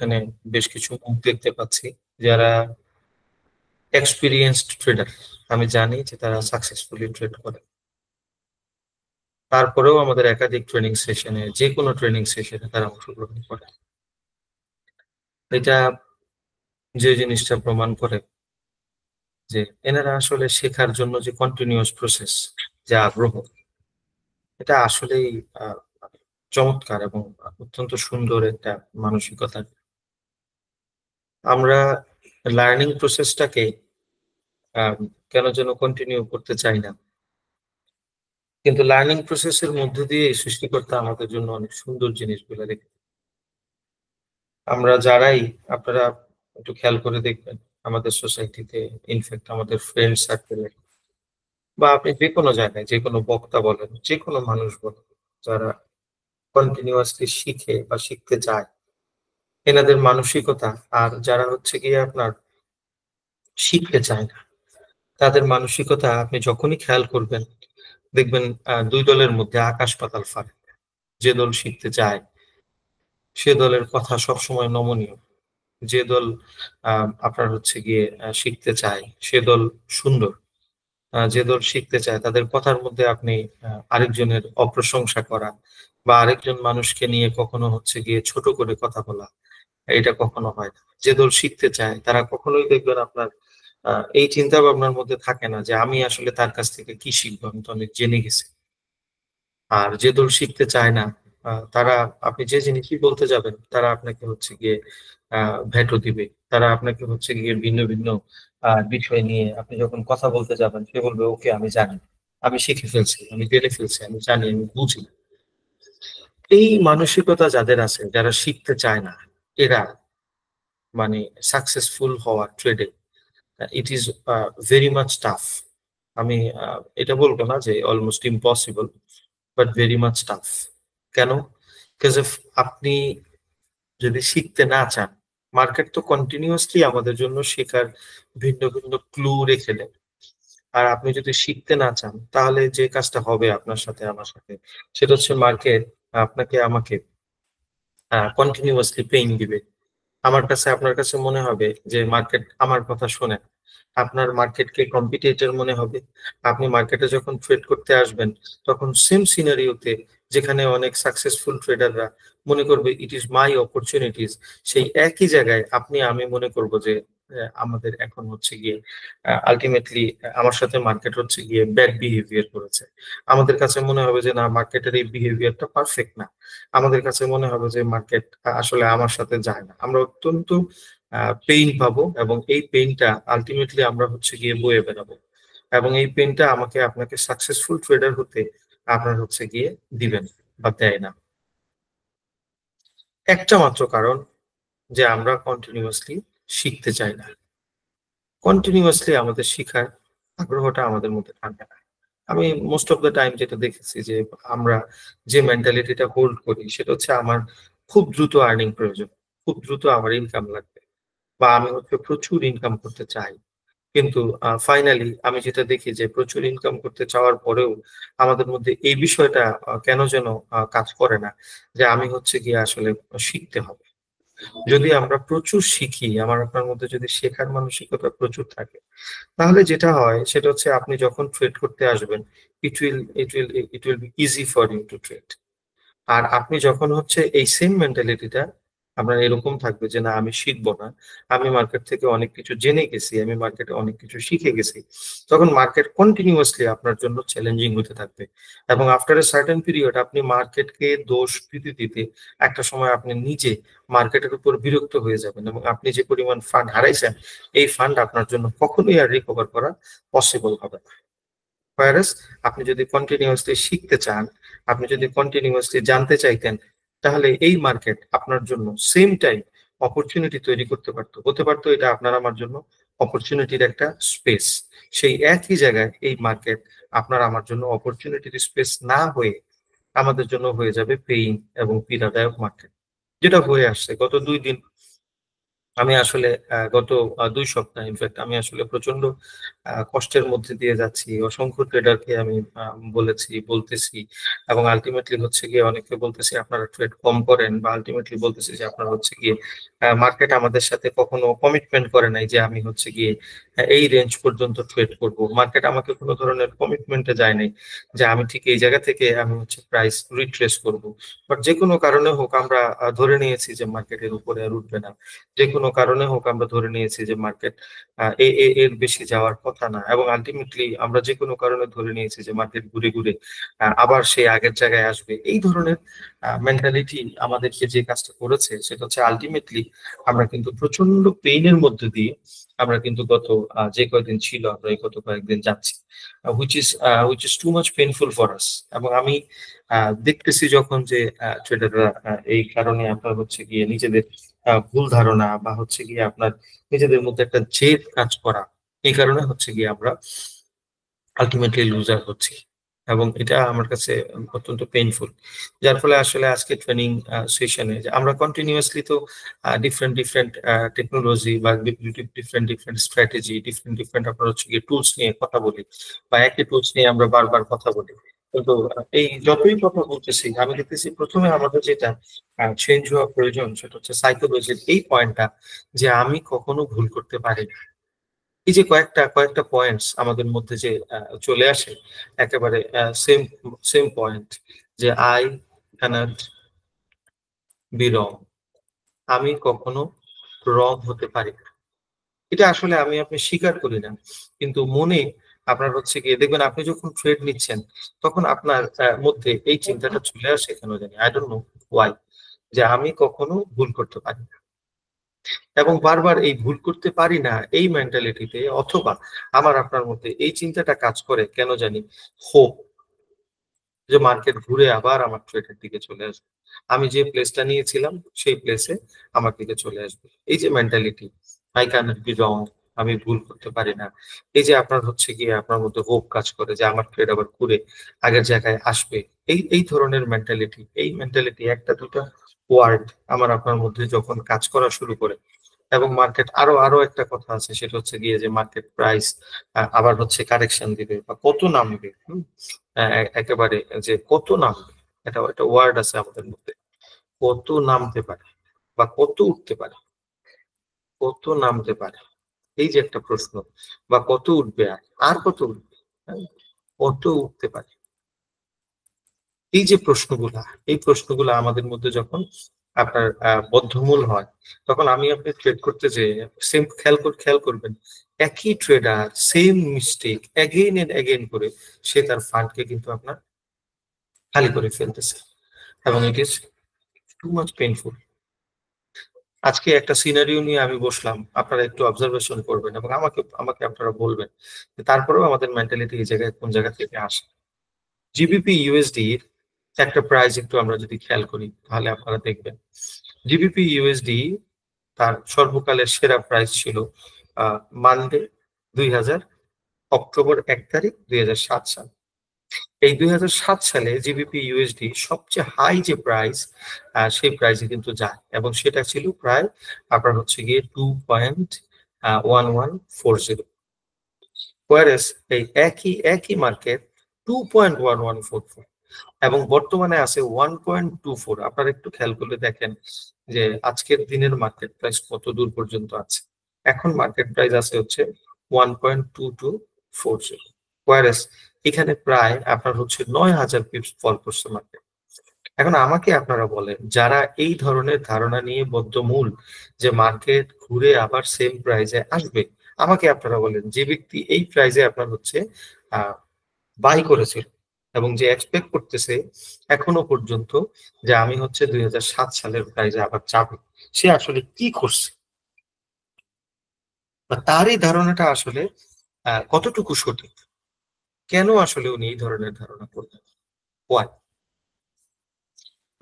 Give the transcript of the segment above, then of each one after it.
এখানে বেশ কিছু মুখ দেখতে পাচ্ছি যারা এক্সপিরিয়েন্সড ট্রেডার। আমি জানি যে তারা সাকসেসফুলি ট্রেড করে। তারপরেও আমাদের একাধিক ট্রেনিং সেশনে, যে কোনো ট্রেনিং সেশনে তারা অংশগ্রহণ করে। এটা যে জিনিসটা প্রমাণ করে যে এনারা আসলে শেখার জন্য যে কন্টিনিউয়াস প্রসেস, যে আগ্রহ, এটা আসলেই আহ, চমৎকার এবং অত্যন্ত সুন্দর একটা মানসিকতা। আমরা লার্নিং প্রসেসটাকে কেন যেন কন্টিনিউ করতে চাই না, কিন্তু লার্নিং প্রসেসের মধ্য দিয়ে সৃষ্টিকর্তা আমাদের জন্য অনেক সুন্দর জিনিসগুলো রেখে। আমরা যারাই, আপনারা একটু খেয়াল করে দেখবেন আমাদের সোসাইটিতে, ইনফ্যাক্ট আমাদের ফ্রেন্ড সার্কেলে, বা আপনি যে কোনো জায়গায়, যে কোনো বক্তা বলেন, যে কোনো মানুষ বলেন, যারা কন্টিনিউয়াসলি শিখে বা শিখতে চায়, এনাদের মানসিকতা, আর যারা হচ্ছে গিয়ে আপনার শিখতে চায় না, তাদের মানসিকতা আপনি যখনই খেয়াল করবেন, দেখবেন দুই দলের মধ্যে আকাশ পাতাল ফারাক। যে দল শিখতে চায় সে দলের কথা সবসময় নমনীয়। যে দল আপনার হচ্ছে গিয়ে শিখতে চায় সে দল সুন্দর। যে দল শিখতে চায় তাদের কথার মধ্যে আপনি আরেকজনের অপ্রশংসা করা বা আরেকজন মানুষকে নিয়ে কখনো হচ্ছে গিয়ে ছোট করে কথা বলা, এটা কখনো হয় না। যে দল শিখতে চায় তারা কখনোই দেখবেন আপনার এই চিন্তা ভাবনার মধ্যে থাকে না যে আমি আসলে তার কাছ থেকে কি শিখবো, আমি তো অনেক জেনে গেছি। আর যে দল শিখতে চায় না, তারা, আপনি যে জিনিসই বলতে যাবেন তারা আপনাকে হচ্ছে গিয়ে ভেটো দিবে। তারা আপনাকে হচ্ছে গিয়ে ভিন্ন ভিন্ন বিষয় নিয়ে আপনি যখন কথা বলতে যাবেন সে বলবে ওকে আমি জানি, আমি শিখে ফেলছি, আমি জেনে ফেলছি, আমি জানি, আমি বুঝি। এই মানসিকতা যাদের আছে, যারা শিখতে চায় না, এরা মানে সাকসেসফুল হওয়া ট্রেডে it is very much tough. আমি এটা বলবো না যে almost impossible, but very much tough. কেন? বিকজ আপনি যদি শিখতে না চান, মার্কেট তো কন্টিনিউয়াসলি আমাদের জন্য শেখার ভিন্ন ভিন্ন ক্লু রেখে দেয়। আর আপনি যদি শিখতে না চান, তাহলে যে কাজটা হবে আপনার সাথে, আমার সাথে, সেটা হচ্ছে মার্কেট আপনাকে আমাকে কন্টিনিউয়াসলি পেইন দিবে। আমার কাছে, আপনার কাছে মনে হবে যে মার্কেট আমার কথা শোনে। আপনার মার্কেটকে কম্পিটিটর মনে হবে। আপনি মার্কেটে যখন ট্রেড করতে আসবেন, তখন সেম সিনারিওতে, যেখানে অনেক সাকসেসফুল ট্রেডাররা মনে করবে ইট ইজ মাই অপরচুনিটিস, সেই একই জায়গায় আপনি, আমি মনে করব যে আমাদের এখন হচ্ছে গিয়ে আলটিমেটলি আমার সাথে মার্কেট হচ্ছে গিয়ে ব্যাড বিহেভিয়ার করেছে। আমাদের কাছে মনে হবে যে না, মার্কেটের এই বিহেভিয়ারটা পারফেক্ট না। আমাদের কাছে মনে হবে যে মার্কেট আসলে আমার সাথে যায় না। আমরা অত্যন্ত পেইন পাবো, এবং এই পেইনটা আলটিমেটলি আমরা হচ্ছে গিয়ে বয়ে বেড়াবো, এবং এই পেইনটা আমাকে, আপনাকে সাকসেসফুল ট্রেডার হতে আপনার হচ্ছে গিয়ে দিবেন বা দেয় না। একটা মাত্র কারণ, যে আমরা কন্টিনিউয়াসলি শিখতে চাই না। কন্টিনিউয়াসলি আমাদের শিখার আগ্রহটা আমাদের মধ্যে থাকে না। আমি মোস্ট অফ দ্য টাইম যেটা দেখেছি যে আমরা যে মেন্টালিটিটা হোল্ড করি সেটা হচ্ছে আমার খুব দ্রুত আর্নিং প্রয়োজন, খুব দ্রুত আমার ইনকাম লাগবে, বা আমি হচ্ছে প্রচুর ইনকাম করতে চাই। কিন্তু ফাইনালি আমি যেটা দেখি যে প্রচুর ইনকাম করতে চাওয়ার পরেও আমাদের মধ্যে এই বিষয়টা কেন যেন কাজ করে না, যে আমি হচ্ছে গিয়ে আসলে শিখতে হবে। যদি আমরা প্রচুর শিখি, আমার আপনার মধ্যে যদি শেখার মানসিকতা প্রচুর থাকে, তাহলে যেটা হয় সেটা হচ্ছে আপনি যখন ট্রেড করতে আসবেন, it will be easy for you to trade. আর আপনি যখন হচ্ছে এই সেম মেন্টালিটিটা আপনার এরকম থাকবে যে না আমি শিখবো না, আমি মার্কেট থেকে অনেক কিছু জেনে গেছি, আমি মার্কেটে অনেক কিছু শিখে গেছি, তখন মার্কেট কন্টিনিউয়াসলি আপনার জন্য চ্যালেঞ্জিং হতে থাকবে। এবং আফটার এ সার্টেন পিরিয়ড আপনি মার্কেটকে দোষ দিতে দিতে একটা সময় আপনি নিজে মার্কেটের উপর বিরক্ত হয়ে যাবেন, এবং আপনি যে পরিমাণ ফান্ড হারাইছেন, এই ফান্ড আপনার জন্য কখনোই আর রিকভার করা পসিবল হবে না। হোয়ারাস আপনি যদি কন্টিনিউয়াসলি শিখতে চান, আপনি যদি কন্টিনিউয়াসলি জানতে চাইতেন, তাহলে এই মার্কেট আপনার জন্য সেম টাইম অপরচুনিটি তৈরি করতে পারতো, হতে পারতো এটা আপনার আমার জন্য অপরচুনিটির একটা স্পেস। সেই একই জায়গায় এই মার্কেট আপনার আমার জন্য অপরচুনিটির স্পেস না হয়ে আমাদের জন্য হয়ে যাবে পেইন এবং পীড়াদায়ক মার্কেট, যেটা হয়ে আসছে গত 2 দিন। আমি আসলে গত ২ সপ্তাহ ইনফেক্ট আমি আসলে প্রচন্ড কষ্টের মধ্যে দিয়ে যাচ্ছি। অসংখ্য ট্রেডারকে আমি বলতেছি এবং আল্টিমেটলি হচ্ছে গিয়ে অনেককে বলতেছি আপনারা ট্রেড কম করেন বা আল্টিমেটলি বলতেছি যে আপনারা হচ্ছে গিয়ে মার্কেট আমাদের সাথে কখনো কমিটমেন্ট করে নাই যে আমি হচ্ছে গিয়ে এই রেঞ্জ পর্যন্ত ট্রেড করব। মার্কেট আমাকে কোনো ধরনের কমিটমেন্টে যায় নাই যে আমি ঠিক এই জায়গা থেকে আমি হচ্ছে প্রাইস রিট্রেস করব। বাট যেকোনো কারণে হোক আমরা ধরে নিয়েছি যে মার্কেটের উপরে আর উঠবে না। যে কোনো কারণে হোক আমরা ধরে নিয়েছি যে মার্কেট এর বেশি যাওয়ার কথা না এবং আলটিমেটলি আমরা যে কোনো কারণে ধরে নিয়েছি যে মার্কেট ঘুরে ঘুরে আবার সেই আগের জায়গায় আসবে। এই ধরনের মেন্টালিটি আমাদেরকে যে কাজটা করেছে সেটা হচ্ছে আলটিমেটলি আমরা কিন্তু প্রচন্ড পেইনের মধ্যে দিয়ে আমরা কিন্তু গত যে কয়েকদিন ছিল আমরা এই গত কয়েকদিন যাচ্ছি, which is too much painful for us. এবং আমি দেখতেছি যখন যে ট্রেডাররা এই কারণে আপনার হচ্ছে গিয়ে নিজেদের ভুল ধারণা বা হচ্ছে গিয়ে আপনার নিজেদের মধ্যে একটা জেদ কাজ করা, এই কারণে হচ্ছে গিয়ে আমরা আলটিমেটলি লুজার হচ্ছি এবং এটা আমার কাছে অত্যন্ত পেইনফুল। যার ফলে আসলে আজকে ট্রেনিং সেশনে আমরা কন্টিনিউয়াসলি তো ডিফারেন্ট ডিফারেন্ট টেকনোলজি বা different different strategy different different আপনার হচ্ছে গিয়ে টুলস নিয়ে কথা বলি বা একই টুলস নিয়ে আমরা বারবার কথা বলি। কিন্তু এই যতই কথা বলতেছি আমি দেখতেছি প্রথমে আমাদের যেটা চেঞ্জ হওয়া প্রয়োজন সেটা হচ্ছে সাইকোলজির এই পয়েন্টটা যে আমি কখনো ভুল করতে পারি না। এই যে কয়েকটা কয়েকটা পয়েন্টস আমাদের মধ্যে যে চলে আসে একেবারে সেম সেম পয়েন্ট যে আই ক্যানট বি রং, আমি কখনো রং হতে পারি না। এটা আসলে আমি আপনি স্বীকার করি না, কিন্তু মনে আপনার হচ্ছে গিয়ে দেখবেন আপনি যখন ট্রেড নিচ্ছেন তখন আপনার মধ্যে এই চিন্তাটা চলে আসে কেন জানি, আই ডোন্ট নো ওয়াই, যে আমি কখনো ভুল করতে পারি না। এবং বারবার এই ভুল করতে পারি না এই মেন্টালিটিতে অথবা আমার আপনার মধ্যে এই চিন্তাটা কাজ করে কেন জানি, হোপ যে মার্কেট ঘুরে আবার আমার ট্রেডের দিকে চলে আসবে, আমি যে প্লেসটা নিয়েছিলাম সেই প্লেসে আমার দিকে চলে আসবে। এই যে mentality, I can be wrong, আমি ভুল করতে পারি না, এই যে আপনার হচ্ছে গিয়ে আপনার মধ্যে হোপ কাজ করে যে আমার ট্রেড আবার ঘুরে আগের জায়গায় আসবে, এই এই ধরনের মেন্টালিটি, এই মেন্টালিটি একটা দুটা ওয়ার্ড আমার আপনার মধ্যে যখন কাজ করা শুরু করে এবং মার্কেট আরো আরো একটা কথা আছে সেটা হচ্ছে গিয়ে যে মার্কেট প্রাইস আবার হচ্ছে কারেকশন দিবে বা কত নামবে, একেবারে যে কত নামবে, এটা একটা ওয়ার্ড আছে আমাদের মধ্যে, কত নামতে পারে বা কত উঠতে পারে, কত নামতে পারে, এই যে একটা প্রশ্ন, বা কত উঠবে আর আর কত উঠবে, হ্যাঁ? কত উঠতে পারে, এই যে প্রশ্নগুলা, এই প্রশ্নগুলা আমাদের মধ্যে যখন আপনার বদ্ধমূল হয় তখন আমি আপনি ট্রেড করতে যে সেম খেয়াল করবেন একই trader same mistake again and again করে সে তার ফান্ডকে কিন্তু আপনার খালি করে ফেলতেছে এবং it is too much painful. আজকে একটা সিনারিও নিয়ে আমি বসলাম, আপনারা একটু অবজারভেশন করবেন এবং আমাকে আমাকে আপনারা বলবেন যে তারপরেও আমাদের মেন্টালিটি এই জায়গায় কোন জায়গা থেকে আসে। জিবিপি ইউএসডি একটা প্রাইস একটু আমরা যদি খেয়াল করি তাহলে আপনারা দেখবেন জিবিপি ইউএসডি তার সর্বকালের সেরা প্রাইস ছিল মানডে 2000 অক্টোবর 1 তারিখ 2007 সাল। এই 2007 সালে জিবিপি ইউএসডি সবচেয়ে হাই যে প্রাইস সেই প্রাইসে কিন্তু যায় এবং সেটা ছিল প্রায় আপনার হচ্ছে গিয়ে 2.1140, ওয়ারেস এই একই একই মার্কেট 2.1144 এবং বর্তমানে আছে 1.24। আপনারা একটু খেয়াল করলে দেখেন যে আজকের দিনের মার্কেট প্রাইস কত দূর পর্যন্ত আছে। এখন মার্কেট প্রাইস আছে হচ্ছে 1.2240, ওয়ারেস এখানে প্রায় আপনার হচ্ছে 9,000 পিপস ফল করছে মার্কেট। এখন আমাকে আপনারা বলেন যারা এই ধরনের ধারণা নিয়ে বদ্ধমূল যে মার্কেট ঘুরে আবার সেম প্রাইসে আসবে, আমাকে আপনারা বলেন যে ব্যক্তি এই প্রাইসে আপনার হচ্ছে আহ বাই করেছিল এবং যে এক্সপেক্ট করতেছে এখনো পর্যন্ত যে আমি হচ্ছে 2007 সালের প্রাইসে আবার যাবে, সে আসলে কি করছে বা তার এই ধারণাটা আসলে কতটুকু সঠিক, কেন আসলে উনি এই ধরনের ধারণা করলেন, ওয়াই।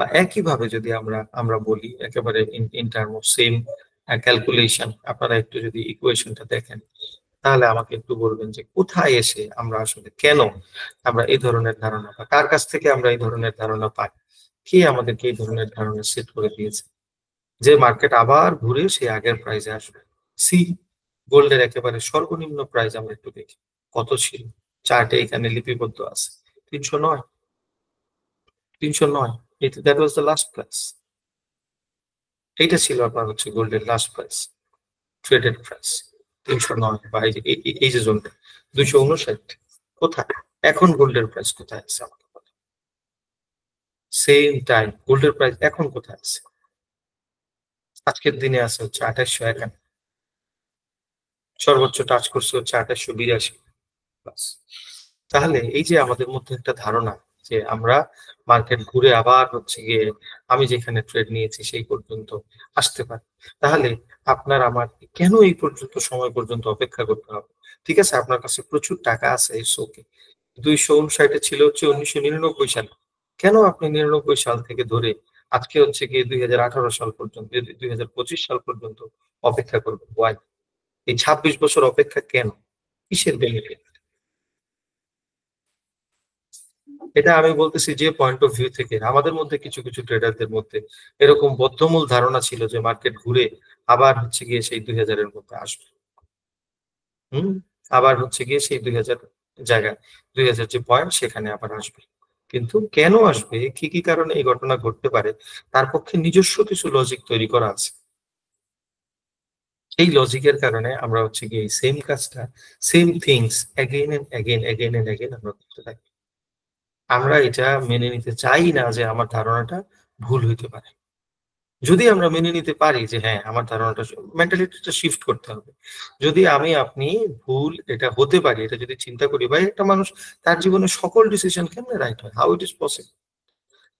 বা একইভাবে যদি আমরা আমরা বলি একেবারে in term of same calculation, আপনারা একটু যদি ইকুয়েশনটা দেখেন তাহলে আমাকে একটু বলবেন যে কোথায় এসে আমরা আসলে কেন আমরা এই ধরনের ধারণা বা কার কাছ থেকে আমরা এই ধরনের ধারণা পাই, কে আমাদেরকে এই ধরনের ধারণা সেট করে দিয়েছে। যে মার্কেট আবার ঘুরে সেই আগের প্রাইসে আসবে। সি, গোল্ডের একেবারে সর্বনিম্ন প্রাইস আমরা একটু দেখি কত ছিল, চার্টে এখানে লিপিবদ্ধ আছে ৩০৯, ৩০৯, that was the last price. এইটা ছিল আপনার হচ্ছে গোল্ডের লাস্ট প্রাইস, ট্রেডেড প্রাইস ৩০৯, বা এই যে জোনটা ২৫৯ কোথায়, এখন গোল্ডের প্রাইস কোথায় আছে আমাকে বলেন। সেম টাইম গোল্ডের প্রাইস এখন কোথায় আছে, আজকের দিনে আছে হচ্ছে ২৮৫১, সর্বোচ্চ টাচ করছে হচ্ছে ২৮৮২। তাহলে এই যে আমাদের মধ্যে একটা ধারণা যে আমরা মার্কেট ঘুরে আবার হচ্ছে গিয়ে আমি যেখানে ট্রেড নিয়েছি সেই পর্যন্ত আসতে পারি, তাহলে আপনার আমার কেন এই পর্যন্ত সময় পর্যন্ত অপেক্ষা করতে হবে? ঠিক আছে, আপনার কাছে প্রচুর টাকা আছে, ইটস ওকে। ২৫৯ ছিল হচ্ছে ১৯৯৯ সালে, কেন আপনি ৯৯ সাল থেকে ধরে আজকে হচ্ছে গিয়ে ২০১৮ সাল পর্যন্ত, ২০২৫ সাল পর্যন্ত অপেক্ষা করবেন? ওয়াই? এই ২৬ বছর অপেক্ষা কেন? কিসের বেনিফিট? এটা আমি বলতেছি যে পয়েন্ট অফ ভিউ থেকে আমাদের মধ্যে কিছু কিছু ট্রেডারদের মধ্যে এরকম বদ্ধমূল ধারণা ছিল যে মার্কেট ঘুরে আবার হচ্ছে গিয়ে সেই ২০০০-এর মধ্যে আসবে। হুম, আবার হচ্ছে গিয়ে সেই ২০০০ জায়গা, ২০০০ যে পয়েন্ট সেখানে আবার আসবে। কিন্তু কেন আসবে, কি কি কারণে এই ঘটনা ঘটতে পারে, তার পক্ষে নিজস্ব কিছু লজিক তৈরি করা আছে। এই লজিকের কারণে আমরা হচ্ছে গিয়ে এই সেম কাজটা, same things again and again, again and again আমরা করতে থাকি। আমরা এটা মেনে নিতে চাই না যে আমার ধারণাটা ভুল হইতে পারে। যদি আমরা মেনে নিতে পারি যে হ্যাঁ, আমার ধারণাটা, মেন্টালিটিটা শিফট করতে হবে। যদি আমি আপনি ভুল এটা হতে পারি, এটা যদি চিন্তা করি, ভাই একটা মানুষ তার জীবনে সকল ডিসিশন কেমনে রাইট হয়? How it is possible?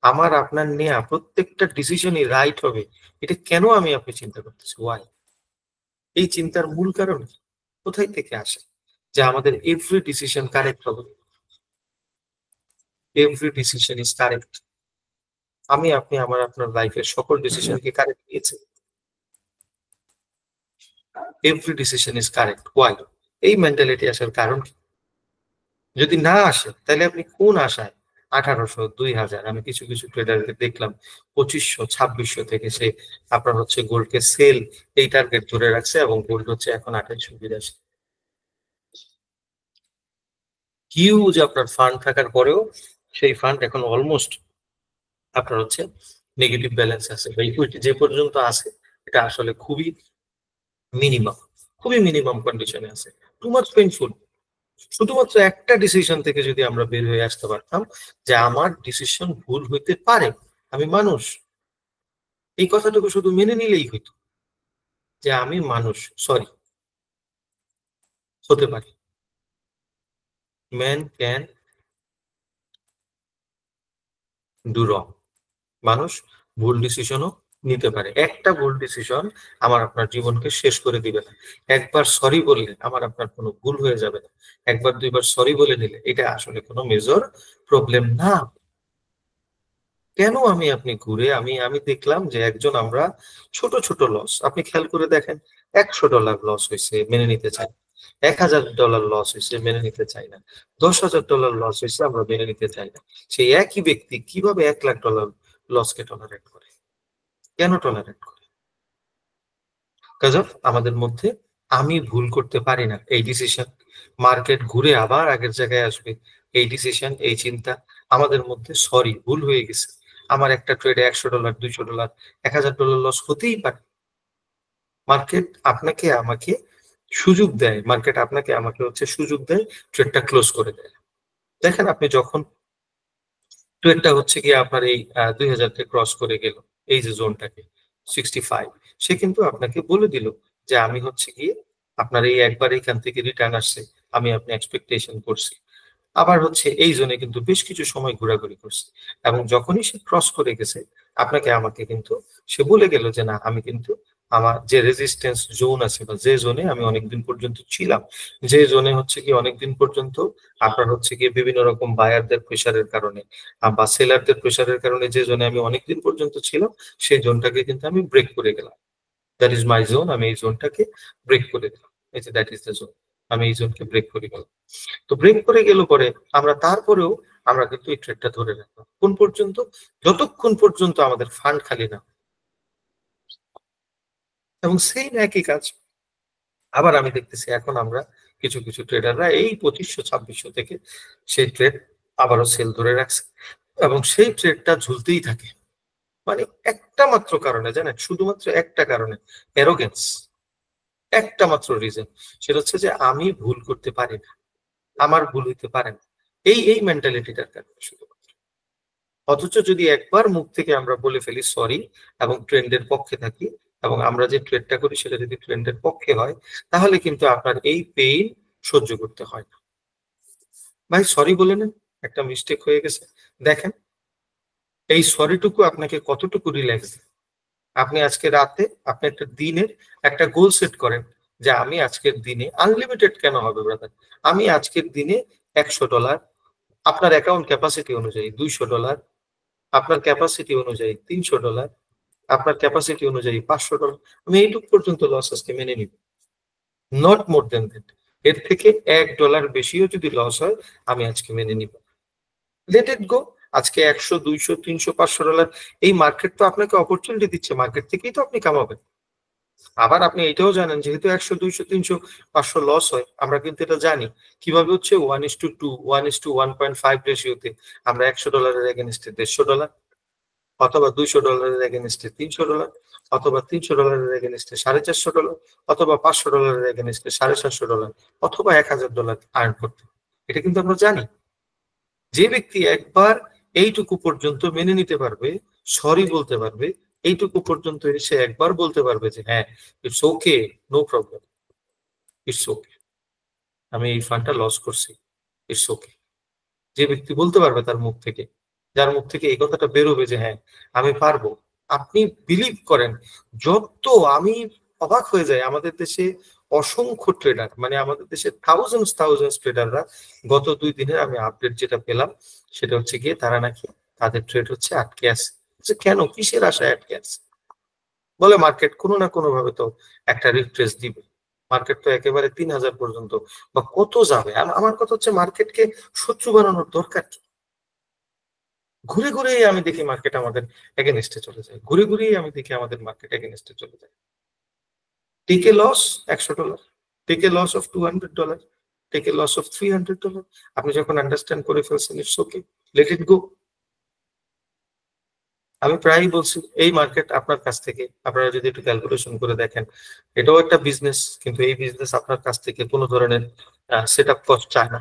আমার আপনার নেয়া প্রত্যেকটা ডিসিশনই রাইট হবে। এটা কেন আমি আপনি চিন্তা করতেছি? ওয়াই? এই চিন্তার মূল কারণ কি? কোথায় থেকে আসে? যে আমাদের এভরি ডিসিশন কারেক্ট হবে। Every decision is correct. আমি আপনি আমার আপনার লাইফের সকল ডিসিশন কি কারেক্ট নিয়েছি? Every decision is correct. Why? এই মেন্টালিটি আসার কারণ কি? যদি না আসে তাহলে আপনি কোন আশায় ১৮০০, ২০০০, আমি কিছু কিছু ট্রেডারকে দেখলাম ২৫০০, ২৬০০ থেকে সে আপনার হচ্ছে গোল্ডকে সেল এই টার্গেট ধরে রাখছে এবং গোল্ড হচ্ছে এখন ২৮৮২। হিউজ আপনার ফান্ড থাকার পরেও সেই ফান্ড এখন অলমোস্ট আপনার হচ্ছে নেগেটিভ ব্যালেন্স আছে বা ইকুইটি যে পর্যন্ত আছে, এটা আসলে খুবই মিনিমাম, খুবই মিনিমাম কন্ডিশনে আছে। Too much painful. শুধুমাত্র একটা ডিসিশন থেকে যদি আমরা বের হয়ে আসতে পারতাম যে আমার ডিসিশন ভুল হইতে পারে, আমি মানুষ, এই কথাটুকু শুধু মেনে নিলেই হইতো যে আমি মানুষ, সরি, হতে পারি। ম্যান ক্যান ডু রং। মানুষ ভুল ডিসিশনও নিতে পারে। একটা ভুল ডিসিশন আমার আপনার জীবনকে শেষ করে দিবে না। একবার সরি বললে আমার আপনার কোনো ভুল হয়ে যাবে না। একবার দুইবার সরি বলে নিলে এটা আসলে কোনো মেজর প্রবলেম না। কেন আমি আপনি ঘুরে আমি আমি দেখলাম যে একজন আমরা ছোট ছোট লস, আপনি খেয়াল করে দেখেন, $১০০ লস হয়েছে মেনে নিতে চাই, $১,০০০ লস হয়েছে মেনে নিতে চাই না, $১০,০০০ লস হয়েছে আমরা মেনে নিতে চাই না। সেই একই ব্যক্তি কিভাবে $১,০০,০০০ লসকে টলারেট করে? কেন টলারেট করে? কাজব আমাদের মধ্যে আমি ভুল করতে পারি না এই ডিসিশন, মার্কেট ঘুরে আবার আগের জায়গায় আসবে এই ডিসিশন, এই চিন্তা আমাদের মধ্যে, সরি ভুল হয়ে গেছে, আমার একটা ট্রেডে $১০০, $২০০, $১,০০০ লস হতেই পারে। মার্কেট আপনাকে আমাকে সুযোগ দেয়, মার্কেট আপনাকে আমাকে হচ্ছে সুযোগ দেয় ট্রেডটা ক্লোজ করে দেয়। দেখেন আপনি যখন ট্রেডটা হচ্ছে গিয়ে আপনার এই ২০০০ কে ক্রস করে গেল, এই যে জোনটাকে 65, সে কিন্তু আপনাকে বলে দিল যে আমি হচ্ছে গিয়ে আপনার এই একবার এখান থেকে রিটার্ন আসছে, আমি আপনি এক্সপেকটেশন করছি। আবার হচ্ছে এই জোনে কিন্তু বেশ কিছু সময় ঘোরাঘুরি করছে এবং যখনই সে ক্রস করে গেছে আপনাকে আমাকে কিন্তু সে বলে গেল যে না, আমি কিন্তু আমার যে রেজিস্ট্যান্স জোন আছে বা যে জোনে আমি অনেকদিন পর্যন্ত ছিলাম, যে জোনে হচ্ছে কি অনেকদিন পর্যন্ত আপনার হচ্ছে গিয়ে বিভিন্ন রকম বায়ারদের প্রেসারের কারণে বা সেলারদের প্রেসারের কারণে যে জোনে আমি অনেকদিন পর্যন্ত ছিলাম, সেই জোনটাকে কিন্তু আমি ব্রেক করে গেলাম। দ্যাট ইজ মাই জোন, আমি এই জোনটাকে ব্রেক করে দিলাম। এই যে দ্যাট ইজ দ্য জোন, আমি এই জোনকে ব্রেক করে গেলাম। তো ব্রেক করে গেল পরে আমরা তারপরেও আমরা কিন্তু এই ট্রেডটা ধরে রাখলাম কোন পর্যন্ত, যতক্ষণ পর্যন্ত আমাদের ফান্ড খালি না। এবং সেম একই কাজ আবার আমি দেখতেছি এখন আমরা কিছু কিছু ট্রেডাররা এই 2500-2600 থেকে সেই ট্রেড আবারও সেল ধরে রাখছে এবং সেই ট্রেডটা ঝুলতেই থাকে। মানে একটা মাত্র কারণে, জানেন, শুধুমাত্র একটা কারণে, অ্যারোগেন্স। একটা মাত্র রিজন, সেটা হচ্ছে যে আমি ভুল করতে পারি না, আমার ভুল হইতে পারে না, এই এই মেন্টালিটিটার কারণে শুধুমাত্র। অথচ যদি একবার মুখ থেকে আমরা বলে ফেলি সরি এবং ট্রেন্ডের পক্ষে থাকি এবং আমরা যে ট্রেডটা করি সেটা যদি ট্রেন্ডের পক্ষে হয়, তাহলে কিন্তু আপনার এই পেইন সহ্য করতে হয় না। ভাই সরি বলে নেন, একটা মিস্টেক হয়ে গেছে, দেখেন এই সরিটুকু আপনাকে কতটুকু রিল্যাক্স। আপনি আজকে রাতে আপনি একটা দিনের একটা গোল সেট করেন যে আমি আজকের দিনে আনলিমিটেড কেন হবে ব্রাদার, আমি আজকের দিনে $100, আপনার অ্যাকাউন্ট ক্যাপাসিটি অনুযায়ী $200, আপনার ক্যাপাসিটি অনুযায়ী $300, আপনার ক্যাপাসিটি অনুযায়ী $500, আমি এইটুকু পর্যন্ত লস আজকে মেনে নিব, নট মোর দেন দ্যাট। এর থেকে $1 বেশিও যদি লস হয় আমি আজকে মেনে নিব, লেট ইট গো। আজকে 100, 200, 300, $500 এই মার্কেট তো আপনাকে অপরচুনিটি দিচ্ছে, মার্কেট থেকেই তো আপনি কামাবেন। আবার আপনি এটাও জানেন যেহেতু 100, 200, 300, 500 লস হয়, আমরা কিন্তু এটা জানি কিভাবে হচ্ছে 1:2, 1:1.5 রেশিওতে আমরা $100 এগেনস্টে $150, অথবা $200 এগেনস্টে $300, অথবা $300 এগেনস্টে $450, অথবা $500 এগেনস্টে $750, অথবা $1000 আর্ন করতে। এটা কিন্তু আমরা জানি। যে ব্যক্তি একবার এইটুকু পর্যন্ত মেনে নিতে পারবে, সরি বলতে পারবে, এইটুকু পর্যন্ত এসে একবার বলতে পারবে যে হ্যাঁ it's okay, no problem, it's okay, আমি এই ফান্ডটা লস করছি, ইটস ওকে, যে ব্যক্তি বলতে পারবে তার মুখ থেকে, যার মুখ থেকে এই কথাটা বেরোবে যে হ্যাঁ আমি পারবো, আপনি বিলিভ করেন। যত আমি অবাক হয়ে যাই, আমাদের দেশে অসংখ্য ট্রেডার, মানে আমাদের দেশে থাউজেন্ডস ট্রেডাররা গত 2 দিনের আমি আপডেট যেটা পেলাম সেটা হচ্ছে গিয়ে তারা নাকি তাদের ট্রেড হচ্ছে আটকে আছে। কেন, কিসের আশায় আটকে আছে? বলে মার্কেট কোনো না কোনো ভাবে তো একটা রিট্রেস দিবে, মার্কেট তো একেবারে 3000 পর্যন্ত বা কত যাবে। আমার কথা হচ্ছে মার্কেটকে শত্রু বানানোর দরকার কি? ঘুরে ঘুরে আমি দেখি মার্কেট আমাদের এগেনস্টে চলে যায়, ঘুরে ঘুরেই আমি দেখি আমাদের মার্কেট এগেনস্টে চলে যায়। Take a loss $100, take a loss of $200, take a loss of $300। আপনি যখন আন্ডারস্ট্যান্ড করে ফেলছেন ইটস ওকে, লেট ইট গো। আমি প্রায়ই বলছি এই মার্কেট আপনার কাছ থেকে, আপনারা যদি একটু ক্যালকুলেশন করে দেখেন, এটাও একটা বিজনেস, কিন্তু এই বিজনেস আপনার কাছ থেকে কোনো ধরনের সেট আপ কস্ট চায় না,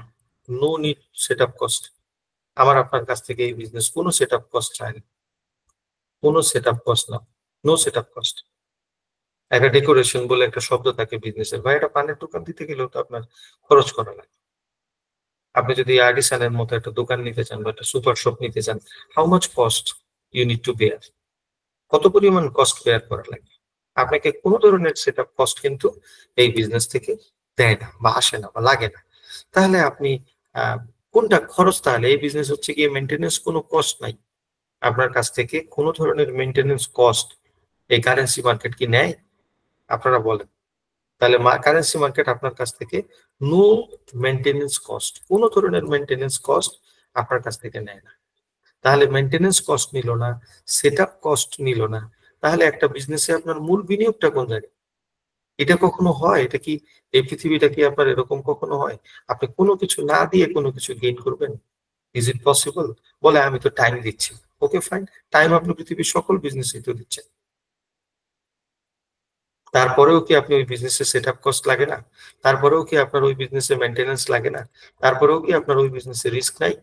no need set up cost. আমার আপনার কাছ থেকে এই বিজনেস কোনো সেট আপ কস্ট চায় না, কোনো সেট আপ কস্ট না, নো সেট আপ কস্ট। একটা ডেকোরেশন বলে একটা শব্দ থাকে বিজনেসের, ভাই একটা পানের দোকান দিতে গেলেও তো আপনার খরচ করা লাগে। আপনি যদি আর্টিসানের মতো একটা দোকান নিতে চান বা একটা সুপার শপ নিতে চান, how much cost you need to bear, কত পরিমাণ কস্ট বেয়ার করা লাগে। আপনাকে কোনো ধরনের সেট আপ কস্ট কিন্তু এই বিজনেস থেকে দেয় না বা আসে না বা লাগে না। তাহলে আপনি কোনটা খরচ? তাহলে এই বিজনেস হচ্ছে গিয়ে মেনটেনেন্স, কোনো কস্ট নাই আপনার কাছ থেকে, কোনো ধরনের মেনটেনেন্স কস্ট এই কারেন্সি মার্কেট কি নেয়? আপনারা বলেন। তাহলে কারেন্সি মার্কেট আপনার কাছ থেকে নো মেনটেনেন্স কস্ট, কোনো ধরনের মেনটেনেন্স কস্ট আপনার কাছ থেকে নেয় না। তাহলে মেনটেনেন্স কস্ট নিল না, সেট আপ কস্ট নিল না, তাহলে একটা বিজনেসে আপনার মূল বিনিয়োগটা কোন জায়গায়? এটা কখনো হয়? এটা কি, এই পৃথিবীটা কি আপনার এরকম কখনো হয় আপনি কোনো কিছু না দিয়ে কোনো কিছু গেইন করবেন? Is it possible? বলে আমি তো টাইম দিচ্ছি, ওকে ফাইন, টাইম আপনি পৃথিবীর সকল বিজনেসে তো দিচ্ছেন, তারপরেও কি আপনি ওই বিজনেসে সেট আপ কস্ট লাগে না? তারপরেও কি আপনার ওই বিজনেসে মেনটেনেন্স লাগে না? তারপরেও কি আপনার ওই বিজনেসে রিস্ক নাই?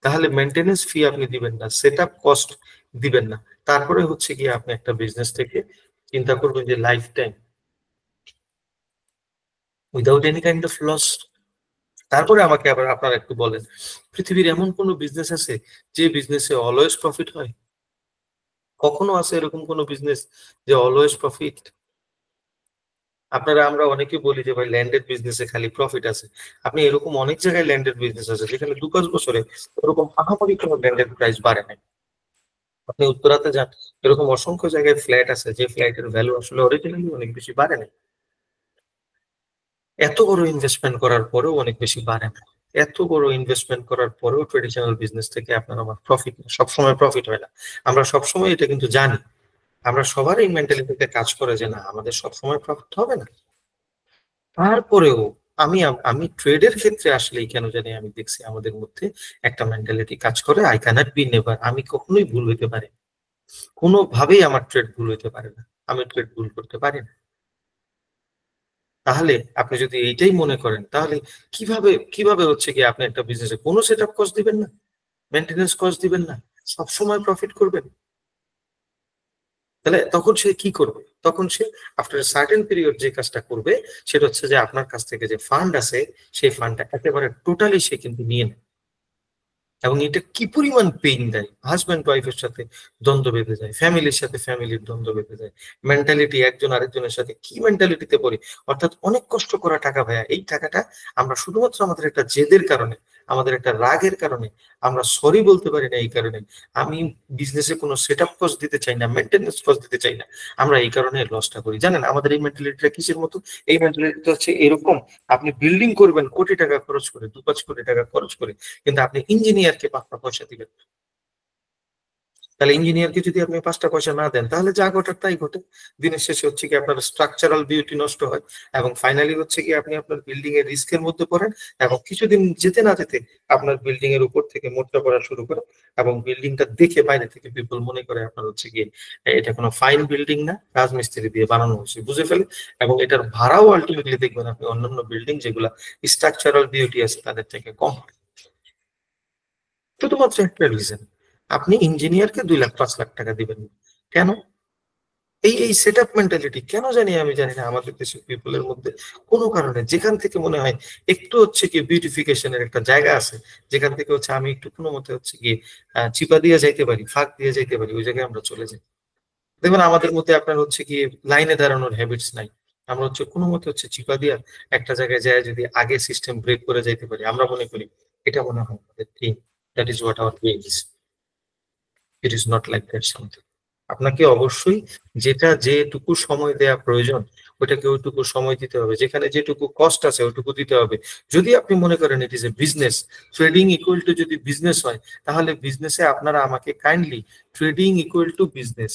তাহলে মেনটেনেন্স ফি আপনি দিবেন না, সেট আপ কস্ট দিবেন না, তারপরে হচ্ছে গিয়ে আপনি একটা বিজনেস থেকে চিন্তা করবেন যে lifetime without any kind of loss. তারপরে আমাকে আবার আপনারা একটু বলেন, পৃথিবীর এমন কোন বিজনেস আছে যে বিজনেসে অলওয়েজ প্রফিট হয়? কখনো আছে এরকম কোন বিজনেস যে অলওয়েজ প্রফিট? আপনারা, আমরা অনেকে বলি যে ভাই ল্যান্ডেড বিজনেসে খালি প্রফিট আছে। আপনি এরকম অনেক জায়গায় ল্যান্ডেড বিজনেস আছে যেখানে 2-5 বছরে এরকম আহামরি কোনো ল্যান্ডেড প্রাইস বাড়ে নাই। আপনি উত্তরাতে যান, এরকম অসংখ্য জায়গায় ফ্ল্যাট আছে যে ফ্ল্যাটের ভ্যালু আসলে অরিজিনালি অনেক বেশি বাড়ে নাই। এত বড় ইনভেস্টমেন্ট করার পরেও অনেক বেশি বাড়ে না। এত বড় ইনভেস্টমেন্ট করার পরেও ট্রেডিশনাল বিজনেস থেকে আপনার আমার প্রফিট, সবসময় প্রফিট হয় না। আমরা সবসময় এটা কিন্তু জানি। আমরা সবার এই মেন্টালিটিতে কাজ করে যে না আমাদের সবসময় প্রফিট হবে না। তারপরেও আমি আমি ট্রেডের ক্ষেত্রে আসলে কেন জানি আমি দেখছি আমাদের মধ্যে একটা মেন্টালিটি কাজ করে, আই ক্যানট বি নেভার, আমি কখনোই ভুল হইতে পারি, কোনোভাবেই আমার ট্রেড ভুল হইতে পারে না, আমি ট্রেড ভুল করতে পারি না। তাহলে আপনি যদি এইটাই মনে করেন তাহলে কিভাবে কিভাবে হচ্ছে কি আপনি একটা বিজনেসে কোনো সেট আপ কস্ট দিবেন না, মেনটেন্যান্স কস্ট দিবেন না, সবসময় প্রফিট করবেন? তাহলে তখন সে কি করবে? তখন সে আফটার সার্টেন পিরিয়ড যে কাজটা করবে সেটা হচ্ছে যে আপনার কাছ থেকে যে ফান্ড আছে সেই ফান্ডটা একেবারে টোটালি সে কিন্তু নিয়ে নেয়। এবং এটা কি পরিমাণ পেইন দেয়, হাজব্যান্ড ওয়াইফের সাথে দ্বন্দ্ব বেঁধে যায়, ফ্যামিলির সাথে ফ্যামিলির দ্বন্দ্ব বেঁধে যায়, মেন্টালিটি একজন আরেকজনের সাথে কি মেন্টালিটিতে পড়ি। অর্থাৎ অনেক কষ্ট করা টাকা ভাইয়া, এই টাকাটা আমরা শুধুমাত্র আমাদের একটা জেদের কারণে, আমাদের একটা রাগের কারণে আমরা সরি বলতে পারি না। এই কারণে আমি বিজনেসে কোনো সেট আপ কস্ট দিতে চাই না, মেনটেন্যান্স কস্ট দিতে চাই না, আমরা এই কারণে লসটা করি। জানেন আমাদের এই মেন্টালিটিটা কিসের মতো? এই মেন্টালিটিটা হচ্ছে এরকম, আপনি বিল্ডিং করবেন কোটি টাকা খরচ করে, 2-5 কোটি টাকা খরচ করে, কিন্তু আপনি ইঞ্জিনিয়ারকে 5টা পয়সা দিবেন। তাহলে ইঞ্জিনিয়ারকে যদি আপনি 5টা পয়সা না দেন তাহলে যা ঘটার তাই ঘটে। দিনের শেষে হচ্ছে কি আপনার স্ট্রাকচারাল বিউটি নষ্ট হয়, এবং ফাইনালি হচ্ছে কি আপনি আপনার বিল্ডিং এর রিস্কের মধ্যে পড়েন, এবং কিছুদিন যেতে না যেতে আপনার বিল্ডিং এর উপর থেকে মোটা পড়া শুরু করে, এবং বিল্ডিংটা দেখে বাইরে থেকে পিপল মনে করে আপনার হচ্ছে গিয়ে এটা কোনো ফাইন বিল্ডিং না, রাজমিস্ত্রি দিয়ে বানানো হয়েছে বুঝে ফেলে। এবং এটার ভাড়াও আলটিমেটলি দেখবেন আপনি অন্যান্য বিল্ডিং যেগুলা স্ট্রাকচারাল বিউটি আছে তাদের থেকে কম। শুধুমাত্র একটা রিজন, আপনি ইঞ্জিনিয়ারকে 2 লাখ 5 লাখ টাকা দিবেন না। কেন? এই এই সেট আপ মেন্টালিটি কেন জানি আমি জানি না আমাদের দেশের পিপলের মধ্যে কোনো কারণে, যেখান থেকে মনে হয় একটু হচ্ছে কি বিউটিফিকেশনের একটা জায়গা আছে, যেখান থেকে হচ্ছে আমি একটু কোনো মতে হচ্ছে গিয়ে চিপা দিয়ে যাইতে পারি, ফাঁক দিয়ে যাইতে পারি, ওই জায়গায় আমরা চলে যাই। দেখবেন আমাদের মধ্যে আপনার হচ্ছে কি লাইনে দাঁড়ানোর হ্যাবিটস নাই, আমরা হচ্ছে কোনো মতে হচ্ছে চিপা দিয়া একটা জায়গায় যায়, যদি আগে সিস্টেম ব্রেক করে যাইতে পারি আমরা মনে করি এটা মনে হয় আমাদের thing, that is what hour thing is. It is not like that something. আপনাকে অবশ্যই যেটা যেটুকু সময় দেওয়া প্রয়োজন ওটাকে ওইটুকু সময় দিতে হবে, যেখানে যেটুকু কস্ট আছে ওইটুকু দিতে হবে। যদি আপনি মনে করেন it is a business, trading equal to যদি বিজনেস হয়, তাহলে বিজনেসে আপনারা আমাকে kindly trading equal to business,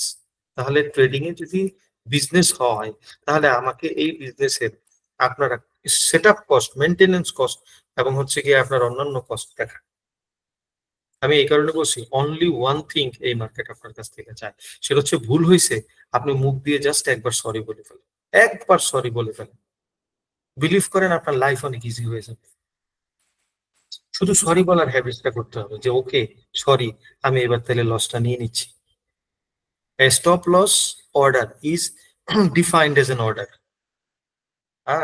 তাহলে ট্রেডিং এ যদি বিজনেস হয় তাহলে আমাকে এই বিজনেসের আপনারা set up cost, maintenance cost এবং হচ্ছে গিয়ে আপনার অন্যান্য কস্ট দেখা। আমি এই কারণে বলছি অনলি ওয়ান থিং এই মার্কেট আপনার কাছ থেকে চায়, সেটা হচ্ছে ভুল হয়েছে আপনি মুখ দিয়ে জাস্ট একবার সরি বলে ফেলেন, একবার সরি বলে ফেলেন, বিলিভ করেন আপনার লাইফ অনেক ইজি হয়ে যাবে। শুধু সরি বলার হ্যাবিটটা করতে হবে যে ওকে সরি, আমি এবার তাহলে লসটা নিয়ে নিচ্ছি। Stop loss order is defined as an order,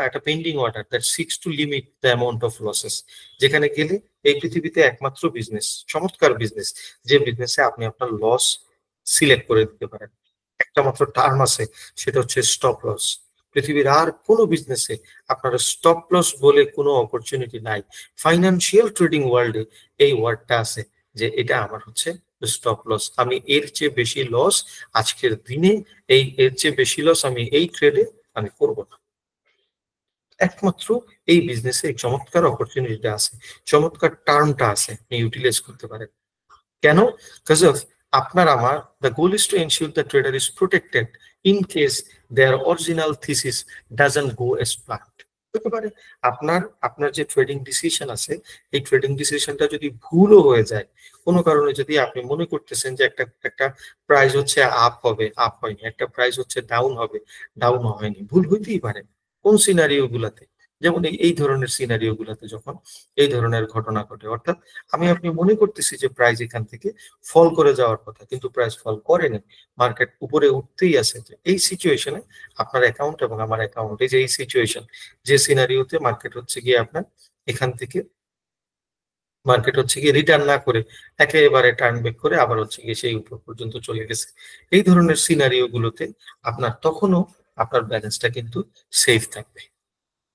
একটা pending order that seeks to limit the amount of losses. যেখানে গেলে এই পৃথিবীতে একমাত্র বিজনেস, চমৎকার বিজনেস, যে বিজনেসে আপনি আপনার লস সিলেক্ট করে দিতে পারেন। একটা মাত্র টার্ম আছে, সেটা হচ্ছে স্টপ লস। পৃথিবীর আর কোনো বিজনেসে আপনার স্টপ লস বলে কোনো অপরচুনিটি নাই। ফাইন্যান্সিয়াল ট্রেডিং ওয়ার্ল্ডে এই ওয়ার্ডটা আছে যে এটা আমার হচ্ছে স্টপ লস, আমি এর চেয়ে বেশি লস আজকের দিনে, এর চেয়ে বেশি লস আমি এই ট্রেডে আমি করবো না। একমাত্র এই বিজনেসে এই চমৎকার অপরচুনিটিটা আছে, চমৎকার টার্মটা আছে, আপনি ইউটিলাইজ করতে পারেন। কেন? বিকজ অফ আপনার আমার the goal is to ensure the trader is protected in case their original thesis doesn't go as planned. হতে পারে আপনার আপনার যে ট্রেডিং ডিসিশন আছে এই ট্রেডিং ডিসিশনটা যদি ভুলও হয়ে যায়, কোনো কারণে যদি আপনি মনে করতেছেন যে একটা একটা প্রাইস হচ্ছে আপ হবে, আপ হয়নি, একটা প্রাইস হচ্ছে ডাউন হবে, ডাউন হয়নি, ভুল হইতেই পারে। কোন সিনারিও গুলাতে? যেমন এই ধরনের সিনারিও গুলাতে যখন এই ধরনের ঘটনা ঘটে, অর্থাৎ আমি আপনি মনে করতেছি যে প্রাইস এখান থেকে ফল করে যাওয়ার কথা কিন্তু প্রাইস ফল করেনি, মার্কেট উপরে উঠতেই আছে, এই সিচুয়েশনে আপনার অ্যাকাউন্ট এবং আমার অ্যাকাউন্ট, এই যে এই সিচুয়েশন, যে সিনারিওতে মার্কেট হচ্ছে গিয়ে আপনার এখান থেকে মার্কেট হচ্ছে গিয়ে রিটার্ন না করে একেবারে টার্ন ব্যাক করে আবার হচ্ছে গিয়ে সেই উপর পর্যন্ত চলে গেছে, এই ধরনের সিনারিও গুলোতে আপনার তখনও আপনার ব্যালেন্সটা কিন্তু সেফ থাকবে।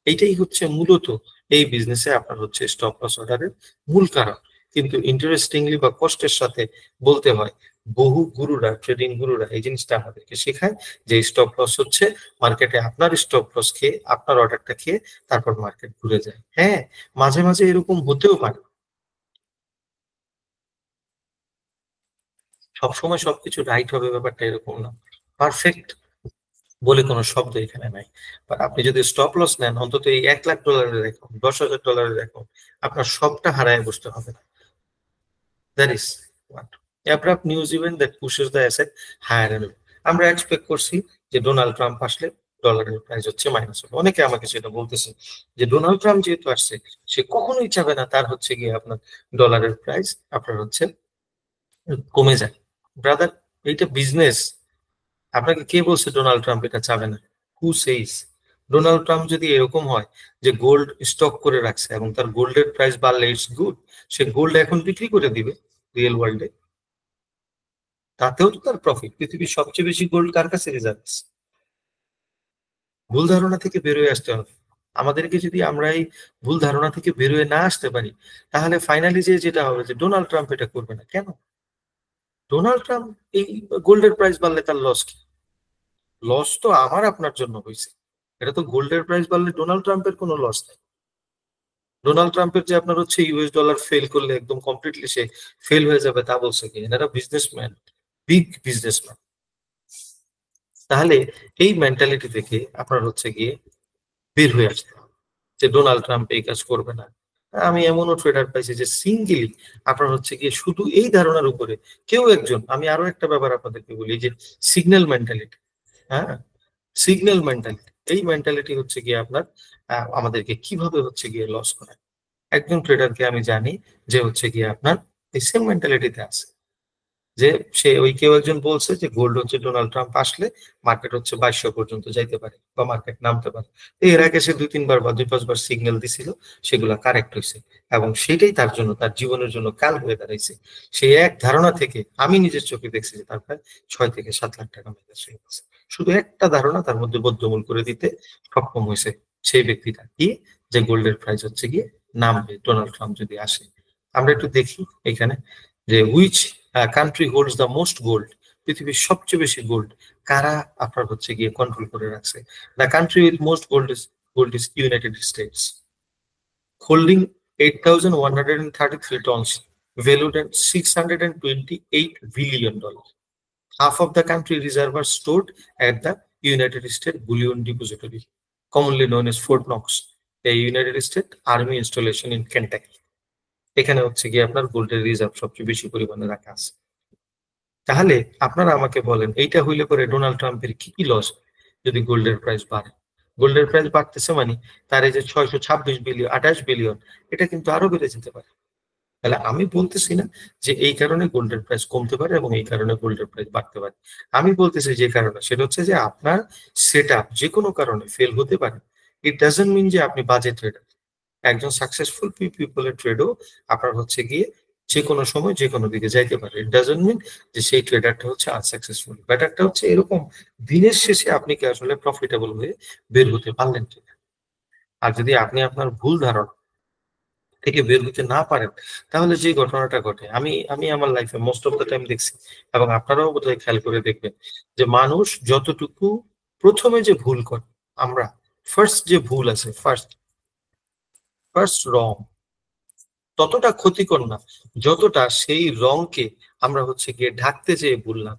এইটাই হচ্ছে মূলত এই বিজনেসে আপনার হচ্ছে স্টপ লস অর্ডারের মূল কারণ। কিন্তু ইন্টারেস্টিংলি বা কষ্টের সাথে বলতে হয়, বহু গুরুরা, ট্রেডিং গুরুরা এই জিনিসটা আমাদেরকে শেখায় যে স্টপ লস হচ্ছে মার্কেটে আপনার স্টপ লস খেয়ে, আপনার অর্ডারটা খেয়ে তারপর মার্কেট ঘুরে যায়। হ্যাঁ, মাঝে মাঝে এরকম হতেও পারে, সবসময় সবকিছু রাইট হবে ব্যাপারটা এরকম না। পারফেক্ট বলে কোনো শব্দ এখানে নাই। বাট আপনি যদি স্টপ লস নেন, অন্তত এই $1,00,000 অ্যাকাউন্ট, $10,000 অ্যাকাউন্ট, আপনার সবটা হারায় বসতে হবে না। That is what abrupt news event that pushes the asset higher end. আমরা এক্সপেক্ট করছি যে ডোনাল্ড ট্রাম্প আসলে ডলারের প্রাইস হচ্ছে মাইনাস হবে। অনেকে আমাকে সেটা বলতেছে যে ডোনাল্ড ট্রাম্প যেহেতু আসছে, সে কখনোই চাবে না তার হচ্ছে গিয়ে আপনার ডলারের প্রাইস আপনার হচ্ছে কমে যায়। ব্রাদার, এইটা বিজনেস। আপনাকে কে বলছে ডোনাল্ড ট্রাম্প এটা চাবে না? হু সেইস? ডোনাল্ড ট্রাম্প যদি এরকম হয় যে গোল্ড স্টক করে রাখছে এবং তার গোল্ডের প্রাইস বাড়লে ইটস গুড, সে গোল্ড এখন বিক্রি করে দিবে রিয়েল ওয়ার্ল্ডে, তাতেও তো তার প্রফিট। পৃথিবীর সবচেয়ে বেশি গোল্ড কার কাছে রিজার্ভ আছে? ভুল ধারণা থেকে বেরোয় আসতে হবে আমাদেরকে। যদি আমরা এই ভুল ধারণা থেকে বেরোয় না আসতে পারি, তাহলে ফাইনালি যে যেটা হবে যে ডোনাল্ড ট্রাম্প এটা করবে না কেন? ডোনাল্ড ট্রাম্প এই গোল্ডের প্রাইস বাড়লে তার লস কি? লস তো আমার আপনার জন্য হয়েছে। এটা তো গোল্ডের প্রাইস বাড়লে ডোনাল্ড ট্রাম্পের কোনো লস নেই। ডোনাল্ড ট্রাম্পের যে আপনার হচ্ছে ইউএস ডলার ফেল করলে একদম কমপ্লিটলি সে ফেল হয়ে যাবে তা বলছে কি? এনারা বিজনেসম্যান, বিগ বিজনেসম্যান। তাহলে এই মেন্টালিটি থেকে আপনার হচ্ছে গিয়ে বের হয়ে আসতে হবে যে ডোনাল্ড ট্রাম্প এই কাজ করবে না। আমি এমনও ট্রেডার পাইছি যে সিঙ্গেলি আপনার হচ্ছে গিয়ে শুধু এই ধারণার উপরে কেউ একজন, আমি আরো একটা ব্যাপার আপনাদেরকে বলি যে সিগন্যাল মেন্টালিটি। হ্যাঁ, সিগন্যাল মেন্টালিটি, এই মেন্টালিটি হচ্ছে গিয়ে আপনার আমাদেরকে কিভাবে হচ্ছে গিয়ে লস করে। একজন ট্রেডারকে আমি জানি যে হচ্ছে গিয়ে আপনার এই সেম মেন্টালিটিতে আছে, যে সে ওই কেউ একজন বলছে যে গোল্ড হচ্ছে ডোনাল্ড ট্রাম্প আসলে মার্কেট হচ্ছে 2200 পর্যন্ত যাইতে পারে বা মার্কেট নামতে পারে। তো এর আগে সে 2-3 বার বা 2-5 বার সিগন্যাল দিছিল, সেগুলা কারেক্ট হয়েছে এবং সেটাই তার জন্য, তার জীবনের জন্য কাল হয়ে দাঁড়াইছে। সেই এক ধারণা থেকে আমি নিজের চোখে দেখছি যে তার প্রায় 6 থেকে 7 লাখ টাকা মাইনাস হয়ে গেছে। শুধু একটা ধারণা তার মধ্যে বদ্ধমূল করে দিতে সক্ষম হয়েছে সেই ব্যক্তিটা কি, যে গোল্ডের প্রাইস হচ্ছে গিয়ে নামবে ডোনাল্ড ট্রাম্প যদি আসে। আমরা একটু দেখি এখানে যে which country holds the most gold, পৃথিবীর সবচেয়ে বেশি গোল্ড কারা আপনার হচ্ছে গিয়ে কন্ট্রোল করে রাখছে। The country with most gold is United states, holding 8,133 tons, valued at $628 billion. Half of the country reserve are stored at the United States Bullion Depository, commonly known as Fort Knox, a United States Army installation in Kentucky. এখানে হচ্ছে গিয়ে আপনার গোল্ডের reserve সবচেয়ে বেশি পরিমাণে রাখা আছে। তাহলে আপনারা আমাকে বলেন, এইটা হইলে পরে ডোনাল্ড ট্রাম্পের কি কি লস যদি গোল্ডের প্রাইস বাড়ে? গোল্ডের প্রাইস বাড়তেছে মানে তার এই যে 626 বিলিয়ন, 28 বিলিয়ন, এটা কিন্তু আরো বেড়ে যেতে পারে। তাহলে আমি বলতেছি না যে এই কারণে গোল্ডের প্রাইস কমতে পারে এবং এই কারণে গোল্ডের প্রাইস বাড়তে পারে। আমি বলতেছি যে কারণে, সেটা হচ্ছে যে আপনার সেট আপ যে কোনো কারণে ফেল হতে পারে। ইট ডাজন্ট মিন যে আপনি বাজে ট্রেডার। একজন সাকসেসফুল পিপলের ট্রেডও আপনার হচ্ছে গিয়ে যে কোনো সময় যে কোনো দিকে যাইতে পারে। ইট ডাজন্ট মিন যে সেই ট্রেডারটা হচ্ছে আনসাকসেসফুল। ব্যাটারটা হচ্ছে এরকম, দিনের শেষে আপনি কি আসলে প্রফিটেবল হয়ে বের হতে পারলেন কিনা। আর যদি আপনি আপনার ভুল ধারণা থেকে বের হতে না পারেন, তাহলে যে ঘটনাটা ঘটে, আমি আমি আমার লাইফে মোস্ট অফ দ্য টাইম দেখছি এবং আপনারাও বোধহয় খেয়াল করে দেখবেন যে মানুষ যতটুকু প্রথমে যে ভুল করে, আমরা ফার্স্ট যে ভুল আছে, ফার্স্ট ফার্স্ট রং, ততটা ক্ষতিকর না যতটা সেই রংকে আমরা হচ্ছে গিয়ে ঢাকতে যেয়ে ভুললাম।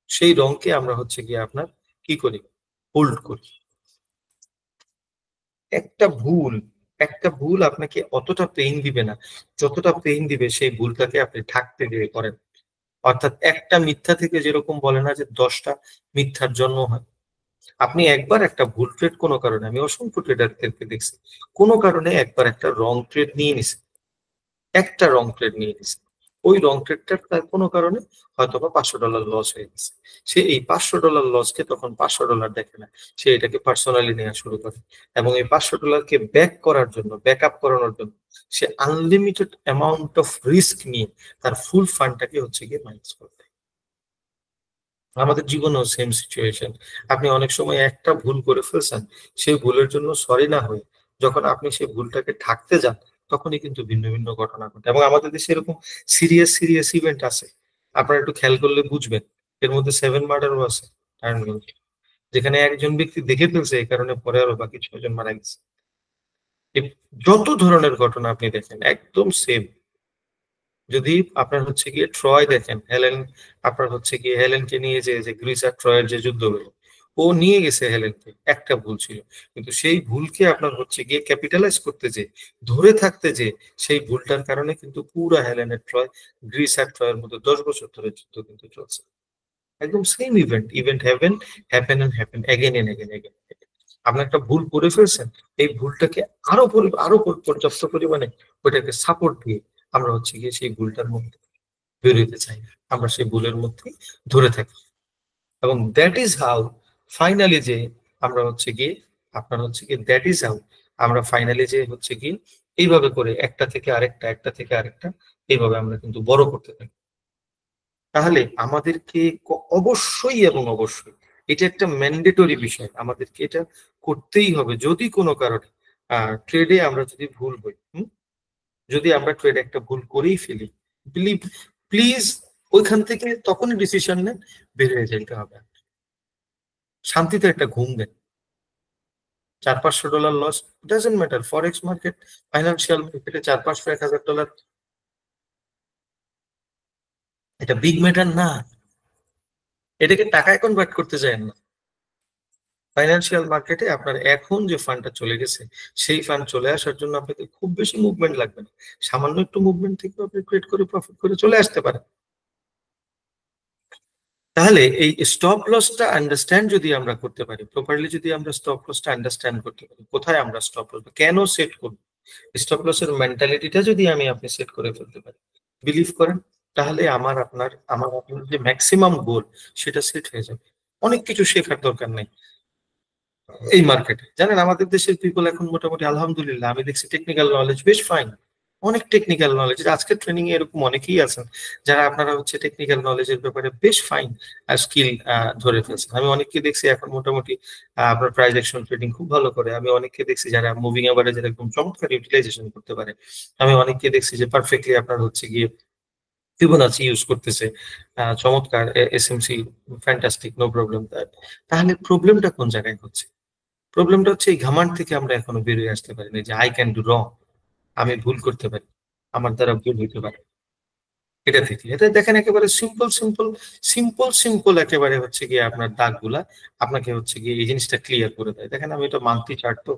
সেই রংকে আমরা হচ্ছে গিয়ে আপনার কি করি, হোল্ড করি। একটা ভুল, একটা ভুল আপনাকে অতটা পেইন দিবে না যতটা পেইন দিবে সেই ভুলটাকে আপনি ঢাকতে দিয়ে করেন। অর্থাৎ একটা মিথ্যা থেকে যেরকম বলে না যে 10টা মিথ্যার জন্ম হয়, আপনি একবার একটা ভুল ট্রেড কোনো কারণে, আমি অসংখ্য ট্রেডারদেরকে দেখছি, কোনো কারণে একবার একটা রং ট্রেড নিয়ে নিছে, একটা রং ট্রেড নিয়ে নিছে, ওই রং ট্রেডটার তার কোনো কারণে হয়তো বা $500 লস হয়ে গেছে। সে এই $500 লসকে তখন $500 দেখে না, সে এটাকে পার্সোনালি নেওয়া শুরু করে এবং এই $500কে ব্যাক করার জন্য, ব্যাক আপ করানোর জন্য সে আনলিমিটেড অ্যামাউন্ট অফ রিস্ক নিয়ে তার ফুল ফান্ডটাকে হচ্ছে গিয়ে মাইনাস করে দেয়। আমাদের জীবনেও সেম সিচুয়েশন। আপনি অনেক সময় একটা ভুল করে ফেলছেন, সেই ভুলের জন্য সরি না হয়ে যখন আপনি সেই ভুলটাকে ঢাকতে যান, তখনই কিন্তু ভিন্ন ভিন্ন ঘটনা ঘটে। এবং আমাদের দেশে এরকম সিরিয়াস সিরিয়াস ইভেন্ট আছে, আপনারা একটু খেয়াল করলে বুঝবেন। এর মধ্যে 7 মার্ডারও আছে নারায়ণগঞ্জে, যেখানে একজন ব্যক্তি দেখে ফেলছে, এই কারণে পরে আরো বাকি 6 জন মারা গেছে। যত ধরনের ঘটনা আপনি দেখেন একদম সেম। যদি আপনার হচ্ছে গিয়ে ট্রয় দেখেন, হেলেন, আপনার হচ্ছে গিয়ে হেলেনকে নিয়ে যে গ্রিস আর ট্রয়ের যে যুদ্ধ হলো, ও নিয়ে গেছে হেলেনকে, একটা ভুল ছিল, কিন্তু সেই ভুলকে আপনার হচ্ছে গিয়ে ক্যাপিটালাইজ করতে যে, ধরে থাকতে যে, সেই ভুলটার কারণে কিন্তু পুরা হেলেনের ট্রয়, গ্রিস আর ট্রয়ের মধ্যে 10 বছর ধরে যুদ্ধ কিন্তু চলছে। একদম same event, happen again and again. আপনি একটা ভুল করে ফেলছেন, এই ভুলটাকে আরো পর্যাপ্ত পরিমাণে ওইটাকে সাপোর্ট দিয়ে আমরা হচ্ছে গিয়ে সেই ভুলটার মধ্যে বেরোতে চাই না। আমরা সেই ভুলের মধ্যে ধরে থাকি, এবং দ্যাট ইজ হাউ ফাইনালি যে আমরা হচ্ছে গিয়ে, আপনার হচ্ছে গিয়ে দ্যাট ইজ হাউ আমরা ফাইনালি যে হচ্ছে গিয়ে এইভাবে করে একটা থেকে আরেকটা, একটা থেকে আরেকটা, এইভাবে আমরা কিন্তু বড় করতে থাকি। তাহলে আমাদেরকে অবশ্যই এবং অবশ্যই এটা একটা ম্যান্ডেটরি বিষয়, আমাদেরকে এটা করতেই হবে। যদি কোনো কারণে ট্রেডে আমরা যদি ভুল হই, যদি আমরা ট্রেডে একটা ভুল করেই ফেলি, প্লিজ প্লিজ ওইখান থেকে তখনই ডিসিশন নেন, বের হয়ে যেতে হবে। শান্তিতে একটা ঘুম দেন। $400-500 loss, doesn't matter, forex market, financial মার্কেটে 400-500-1000, এটা বিগ ম্যাটার না। এটাকে টাকায় কনভার্ট করতে চায় না। ফাইন্যান্সিয়াল মার্কেটে আপনার এখন যে ফান্ডটা চলে গেছে, সেই ফান্ড চলে আসার জন্য আপনাকে খুব বেশি মুভমেন্ট লাগবে না। সামান্য একটু মুভমেন্ট থেকে আপনি ক্রিয়েট করে প্রফিট করে চলে আসতে পারেন। তাহলে এই স্টপ লসটা আন্ডারস্ট্যান্ড যদি আমরা করতে পারি, প্রপারলি যদি আমরা স্টপ লসটা আন্ডারস্ট্যান্ড করতে পারি, কোথায় আমরা স্টপ লস কেন সেট করব, স্টপ লসের মেন্টালিটিটা যদি আপনি সেট করে ফেলতে পারি, বিলিভ করেন, তাহলে আমার আপনার যে ম্যাক্সিমাম গোল, সেটা সেট হয়ে যাবে। অনেক কিছু শেখার দরকার নেই এই মার্কেটে। জানেন, আমাদের দেশের পিপল এখন মোটামুটি আলহামদুলিল্লাহ আমি দেখছি টেকনিক্যাল নলেজ বেশ ফাইন, অনেক টেকনিক্যাল নলেজ। আজকের ট্রেনিং এ এরকম অনেকেই আছেন যারা আপনারা হচ্ছে টেকনিক্যাল নলেজের ব্যাপারে বেশ ফাইন স্কিল ধরে ফেলছেন। আমি অনেককে দেখছি এখন মোটামুটি আপনার প্রাইস অ্যাকশন ট্রেডিং খুব ভালো করে। আমি অনেককে দেখছি যারা মুভিং এভারেজের একদম চমৎকার ইউটিলাইজেশন করতে পারে। আমি অনেককে দেখছি যে পারফেক্টলি আপনার হচ্ছে গিয়ে ফিবোনাচি ইউজ করতেছে, চমৎকার এসএমসি, ফ্যান্টাস্টিক, নো প্রবলেম। তাহলে প্রবলেমটা কোন জায়গায় হচ্ছে? প্রবলেমটা হচ্ছে এই ঘামার থেকে আমরা এখনো বেরিয়ে আসতে পারিনি, যে আই ক্যান ডু রং, আমি ভুল করতে পারি, আমার দ্বারা ভুল হইতে পারে। এটা থেকে এটা দেখেন, একেবারে সিম্পল একেবারে হচ্ছে গিয়ে আপনার দাগগুলা আপনাকে হচ্ছে গিয়ে এই জিনিসটা ক্লিয়ার করে দেয়। দেখেন, আমি এটা মান্থলি চার্ট, তো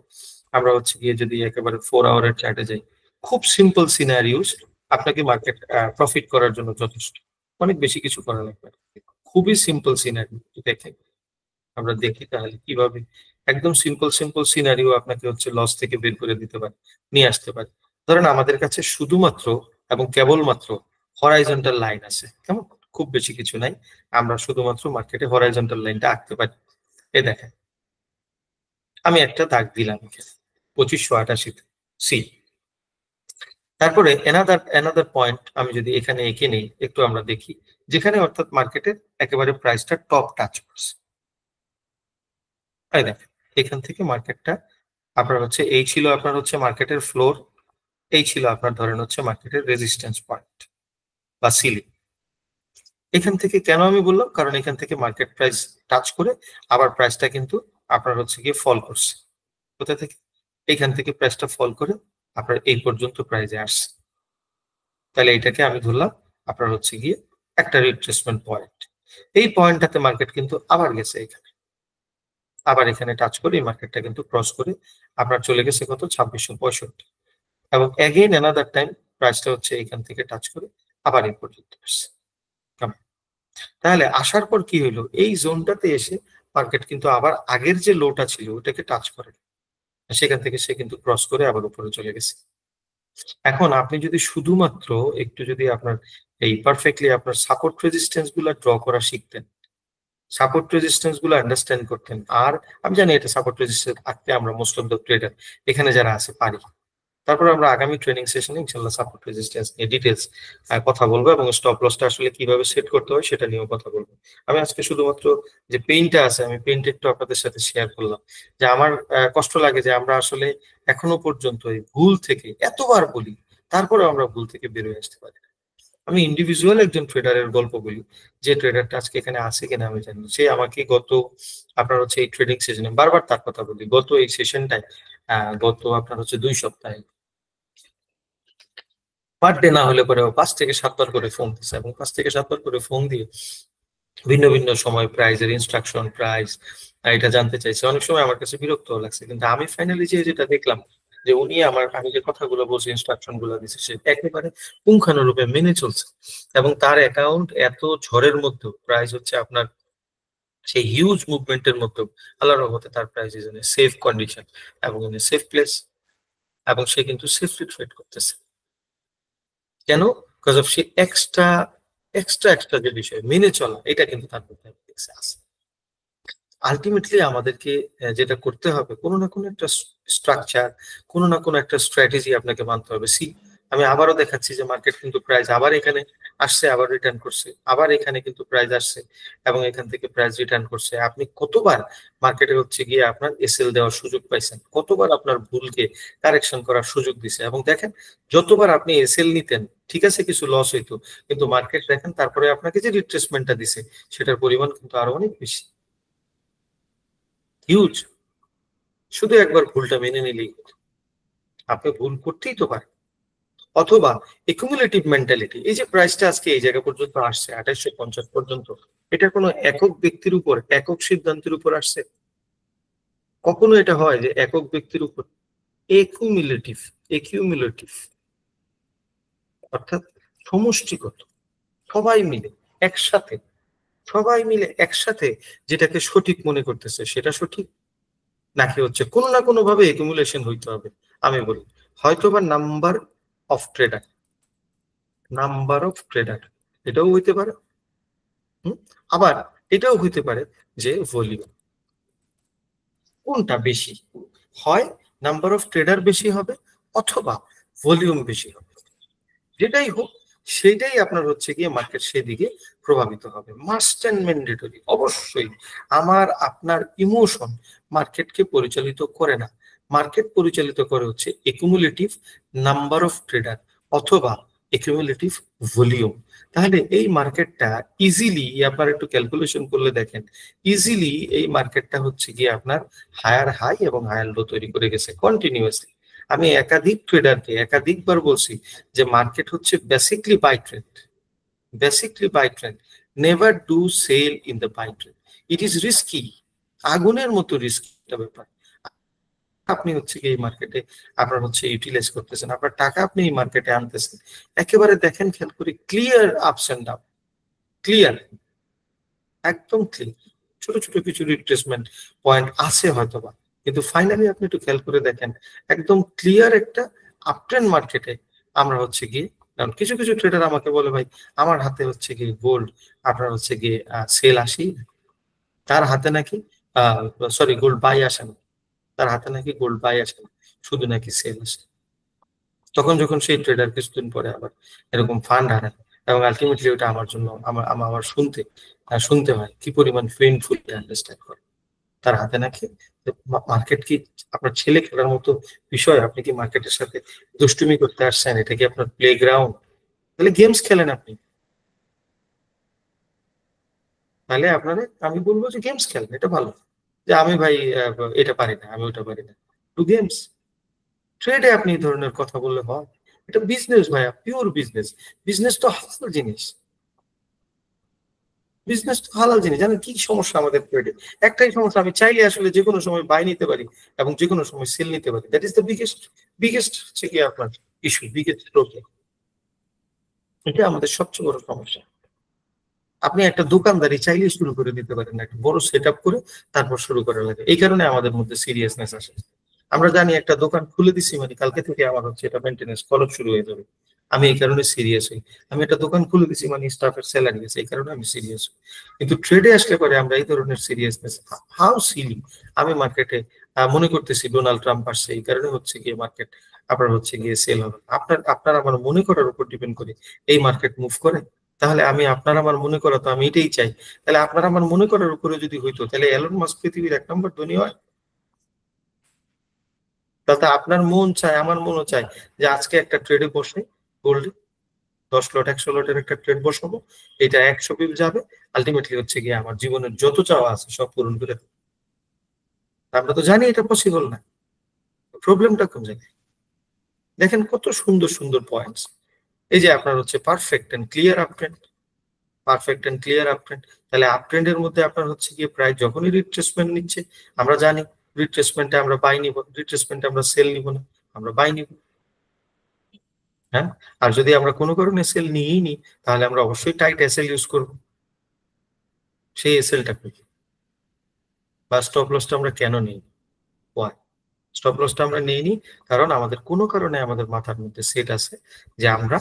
আমরা হচ্ছে গিয়ে যদি একেবারে 4 আওয়ারের চার্টে যাই, খুব সিম্পল সিনারিওস আপনাকে মার্কেট প্রফিট করার জন্য যথেষ্ট, অনেক বেশি কিছু করা লাগবে না। খুবই সিম্পল সিনারিও দেখেন, আমরা দেখি তাহলে কিভাবে একদম সিম্পল সিনারিও আপনাকে হচ্ছে লস থেকে বের করে দিতে পারে, নিয়ে আসতে পারে। ধরেন আমাদের কাছে শুধুমাত্র এবং কেবলমাত্র হরাইজন্টাল লাইন আছে, কেমন, খুব বেশি কিছু নাই, আমরা শুধুমাত্র মার্কেটে হরাইজন্টাল লাইনটা আঁকতে পারি। এ দেখেন, আমি একটা দাগ দিলাম এখানে 2588-তে সি। তারপরে এনাদার পয়েন্ট আমি যদি এখানে এঁকে নেই একটু, আমরা দেখি যেখানে অর্থাৎ মার্কেটের একেবারে প্রাইসটা টপ টাচ করছে। এই দেখেন, এখান থেকে মার্কেটটা আপনার হচ্ছে, এই ছিল আপনার হচ্ছে মার্কেটের ফ্লোর, এই ছিল আপনার ধরেন হচ্ছে মার্কেটের রেজিস্ট্যান্স পয়েন্ট বা সিলিং। এখান থেকে কেন আমি বললাম, কারণ এখান থেকে মার্কেট প্রাইস টাচ করে আবার প্রাইসটা কিন্তু আপনার হচ্ছে গিয়ে ফল করছে। কোথা থেকে? এখান থেকে প্রাইসটা ফল করে আপনার এই পর্যন্ত প্রাইসে আসছে। তাহলে এটাকে আমি ধরলাম আপনার হচ্ছে গিয়ে একটা রিট্রেসমেন্ট পয়েন্ট। এই পয়েন্টটাতে মার্কেট কিন্তু আবার গেছে এখানে, আবার এখানে টাচ করে এই মার্কেটটা কিন্তু ক্রস করে আপনার চলে গেছে কত, 2665, এবং অ্যাগেইন অ্যানাদার টাইম প্রাইসটা হচ্ছে এখান থেকে টাচ করে আবার এই পর্যন্ত আসছে। কেমন? তাহলে আসার পর কি হলো, এই জোনটাতে এসে মার্কেট কিন্তু আবার আগের যে লোটা ছিল ওটাকে টাচ করে, সেখান থেকে সে কিন্তু ক্রস করে আবার উপরে চলে গেছে। এখন আপনি যদি শুধুমাত্র একটু যদি আপনার এই পারফেক্টলি আপনার সাপোর্ট রেজিস্ট্যান্স গুলা ড্র করা শিখতেন, সাপোর্ট রেজিস্ট্যান্স গুলো আন্ডারস্ট্যান্ড করতেন, আর আমি জানি এটা সাপোর্ট রেজিস্ট্যান্স আঁকতে আমরা মোস্ট অফ দ্য ট্রেডার এখানে যারা আছে পারি। তারপরে আমরা আগামী ট্রেনিং সেশনে ইনশাল্লাহ সাপোর্ট রেজিস্ট্যান্স নিয়ে ডিটেলস কথা বলবো, এবং স্টপ লসটা আসলে কিভাবে সেট করতে হয় সেটা নিয়েও কথা বলবো। আমি আজকে শুধুমাত্র যে পেইনটা আছে, আমি পেইনটা একটু আপনাদের সাথে শেয়ার করলাম, যে আমার কষ্ট লাগে যে আমরা আসলে এখনো পর্যন্ত এই ভুল থেকে এতবার বলি, তারপরে আমরা ভুল থেকে বেরোয় আসতে পারি না। আমি ইন্ডিভিজুয়াল একজন ট্রেডারের গল্প বলি, যে ট্রেডারটা আজকে এখানে আছে কিনা আমি জানি, সে আমাকে গত আপনার হচ্ছে এই ট্রেডিং সেশনে বারবার তার কথা বলি, গত এই সেশনটায় গত আপনার হচ্ছে 2 সপ্তাহে পার ডে না হলে পরে 5 থেকে 7 বার করে ফোন দিচ্ছে, এবং 5 থেকে 7 বার করে ফোন দিয়ে ভিন্ন ভিন্ন সময় প্রাইজের ইনস্ট্রাকশন, প্রাইস এটা জানতে চাইছে। অনেক সময় আমার কাছে বিরক্ত লাগছে, কিন্তু আমি ফাইনালি যেটা দেখলাম যে উনি আমি যে কথাগুলো বলছি, ইনস্ট্রাকশন গুলো দিচ্ছে, সে একেবারে পুঙ্খানুরূপে মেনে চলছে। এবং তার অ্যাকাউন্ট এত ঝড়ের মধ্যেও প্রাইস হচ্ছে আপনার সেই হিউজ মুভমেন্টের মধ্যেও আল্লাহর রহমতে তার price is in safe condition এবং ইন সেফ প্লেস, এবং সে কিন্তু সেফলি ট্রেড করতেছে। কেন? Because of say extra extra extra যে বিষয় মেনে চলা, এটা কিন্তু তার মধ্যে আছে। আলটিমেটলি আমাদেরকে যেটা করতে হবে, কোনো না কোনো একটা স্ট্রাকচার, কোনো না কোনো একটা স্ট্র্যাটেজি আপনাকে মানতে হবে। আমি আবারও দেখাচ্ছি যে মার্কেট কিন্তু প্রাইস আবার এখানে আসছে, আবার রিটার্ন করছে, আবার এখানে কিন্তু প্রাইস আসছে এবং এখান থেকে প্রাইস রিটার্ন করছে। আপনি কতবার মার্কেটে হচ্ছে গিয়ে আপনার এসএল দেওয়ার সুযোগ পাইছেন, কতবার আপনার ভুলকে কারেকশন করার সুযোগ দিছে। এবং দেখেন, যতবার আপনি এসএল নিতেন, ঠিক আছে কিছু লস হইতো, কিন্তু মার্কেট দেখেন তারপরে আপনাকে যে রিট্রেসমেন্টটা দিছে, সেটার পরিমাণ কিন্তু আরো অনেক বেশি, হিউজ। শুধু একবার ভুলটা মেনে নিলেই হতো। আপনি ভুল করতেই তো পারেন। অথবা একুমুলেটিভ মেন্টালিটি, এই যে প্রাইসটা আজকে এই জায়গা পর্যন্ত আসছে 2850 পর্যন্ত, এটা কোনো একক ব্যক্তির উপর, একক সিদ্ধান্তের উপর আসছে? কখনো এটা হয় যে একক ব্যক্তির উপর? একুমুলেটিভ, একিউমুলেটিভ অর্থাৎ সমষ্টিগত, সবাই মিলে একসাথে, সবাই মিলে একসাথে যেটাকে সঠিক মনে করতেছে সেটা সঠিক, নাকি হচ্ছে কোনো না কোনো ভাবে একুমুলেশন হইতে হবে? আমি বলি হয়তোবা number of trader, number of trader এটাও হইতে পারে। আবার এটাও হইতে পারে যে ভলিউম, কোনটা বেশি হয়, নাম্বার অফ ট্রেডার বেশি হবে অথবা ভলিউম বেশি হবে, যেটাই হোক সেটাই আপনার হচ্ছে গিয়ে মার্কেট সেদিকে প্রভাবিত হবে। মাস্ট অ্যান্ড ম্যান্ডেটরি, অবশ্যই আমার আপনার ইমোশন মার্কেটকে পরিচালিত করে না। মার্কেট পরিচালিত করে হচ্ছে একুমুলেটিভ নাম্বার অফ ট্রেডার অথবা একুমুলেটিভ ভলিউম। তাহলে এই মার্কেটটা ইজিলি আপনার একটু ক্যালকুলেশন করলে দেখেন, ইজিলি এই মার্কেটটা হচ্ছে গিয়ে আপনার হায়ার হাই এবং হায়ার লো তৈরি করে গেছে কন্টিনিউয়াসলি। আমি একাধিক ট্রেডারকে একাধিকবার বলছি যে মার্কেট হচ্ছে basically buy trade, basically buy trade, never do sell in the buy trade, it is risky, আগুনের মতো রিস্কি একটা ব্যাপার। আপনি হচ্ছে এই মার্কেটে আপনার হচ্ছে ইউটিলাইজ করতেছেন, আপনার টাকা আপনি এই মার্কেটে আনতেছেন, একেবারে দেখেন খেয়াল করে clear ups and down, clear, একদম ক্লিয়ার। ছোট ছোট কিছু রিট্রেসমেন্ট পয়েন্ট আছে হয়তোবা, কিন্তু ফাইনালি আপনি একটু খেয়াল করে দেখেন একদম ক্লিয়ার একটা আপট্রেন্ড মার্কেটে আমরা হচ্ছে গিয়ে। কারণ কিছু কিছু ট্রেডার আমাকে বলে, ভাই আমার হাতে হচ্ছে গিয়ে গোল্ড আপনার হচ্ছে গিয়ে সেল আসি, তার হাতে নাকি সরি গোল্ড বাই আসে না, তার হাতে নাকি গোল্ড বাই আসে না, শুধু নাকি সেল আসে। তখন যখন সেই ট্রেডার কিছুদিন পরে আবার এরকম ফান্ড হারায়, এবং আলটিমেটলি ওটা আমার জন্য আমার আমার শুনতে শুনতে হয় কি পরিমাণ পেইনফুল আন্ডারস্ট্যান্ড করে। তার হাতে নাকি মার্কেট কি আপনার ছেলে খেলার মতো বিষয়? আপনি কি মার্কেটের সাথে দুষ্টুমি করতে আসছেন? এটা কি আপনার প্লে গ্রাউন্ড? তাহলে গেমস খেলেন আপনি, তাহলে আপনারা আমি বলবো যে গেমস খেলেন, এটা ভালো। যে আমি ভাই এটা পারি না, আমি ওটা পারি না, টু গেমস। ট্রেডে আপনি এই ধরনের কথা বললে হয়? এটা বিজনেস ভাইয়া, পিওর বিজনেস। বিজনেস তো হালাল জিনিস, বিজনেস তো হালাল জিনিস। জানেন কি সমস্যা আমাদের ট্রেডে? একটাই সমস্যা, আমি চাইলে আসলে যে কোনো সময় বাই নিতে পারি এবং যে কোনো সময় সেল নিতে পারি। That is the biggest, biggest হচ্ছে কি আপনার ইস্যু, বিগেস্ট প্রবলেম। এটা আমাদের সবচেয়ে বড় সমস্যা। আপনি একটা দোকানদারি চাইলেই শুরু করে দিতে পারেন, একটা বড় সেট আপ করে তারপর শুরু করা লাগে। এই কারণে আমাদের মধ্যে সিরিয়াসনেস আসে। আমরা জানি একটা দোকান খুলে দিছি মানে কালকে থেকে আমার হচ্ছে এটা মেনটেন্যান্স খরচ শুরু হয়ে যাবে, আমি এই কারণে সিরিয়াস হই। আমি একটা দোকান খুলে দিছি মানে স্টাফের স্যালারি আছে, এই কারণে আমি সিরিয়াস হই। কিন্তু ট্রেডে আসলে পরে আমরা এই ধরনের সিরিয়াসনেস, হাউ সিলি। আমি মার্কেটে মনে করতেছি ডোনাল্ড ট্রাম্প আসছে, এই কারণে হচ্ছে গিয়ে মার্কেট আপনার হচ্ছে গিয়ে সেল হবে। আপনার আমার মনে করার উপর ডিপেন্ড করে এই মার্কেট মুভ করে। তাহলে আমি আপনার আমার মনে করা তো আমি এটাই চাই। তাহলে আপনার আমার মনে করার উপরে যদি হইতো, তাহলে এলন মাস্ক পৃথিবীর 1 নম্বর ধনী হয়। তাতে আপনার মন চায়, আমার মনও চায় যে আজকে একটা ট্রেডে বসে গোল্ডে 10 লট 100 লটের একটা ট্রেড বসাবো, এটা 100 পিপ যাবে, আলটিমেটলি হচ্ছে গিয়ে আমার জীবনের যত চাওয়া আছে সব পূরণ করে দেবো। আমরা তো জানি এটা পসিবল না। প্রবলেমটা কোন জায়গায়? দেখেন কত সুন্দর সুন্দর পয়েন্টস। এই যে আপনার হচ্ছে perfect and clear up trend, perfect and clear up trend. তাহলে আপ ট্রেন্ডের মধ্যে আপনার হচ্ছে গিয়ে প্রায় যখনই রিট্রেসমেন্ট নিচ্ছে, আমরা জানি রিট্রেসমেন্টে আমরা বাই নিব, রিট্রেসমেন্টে আমরা সেল নিব না, আমরা বাই নিব। হ্যাঁ, আর যদি আমরা কোনো কারণে সেল নিয়েই নি, তাহলে আমরা অবশ্যই টাইট এসএল ইউজ করব। সেই এসএলটা কি বা স্টপ লসটা আমরা কেন নিই? ওয়াই স্টপ লসটা আমরা নিইনি? কারণ আমাদের কোনো কারণে আমাদের মাথার মধ্যে সেট আছে যে আমরা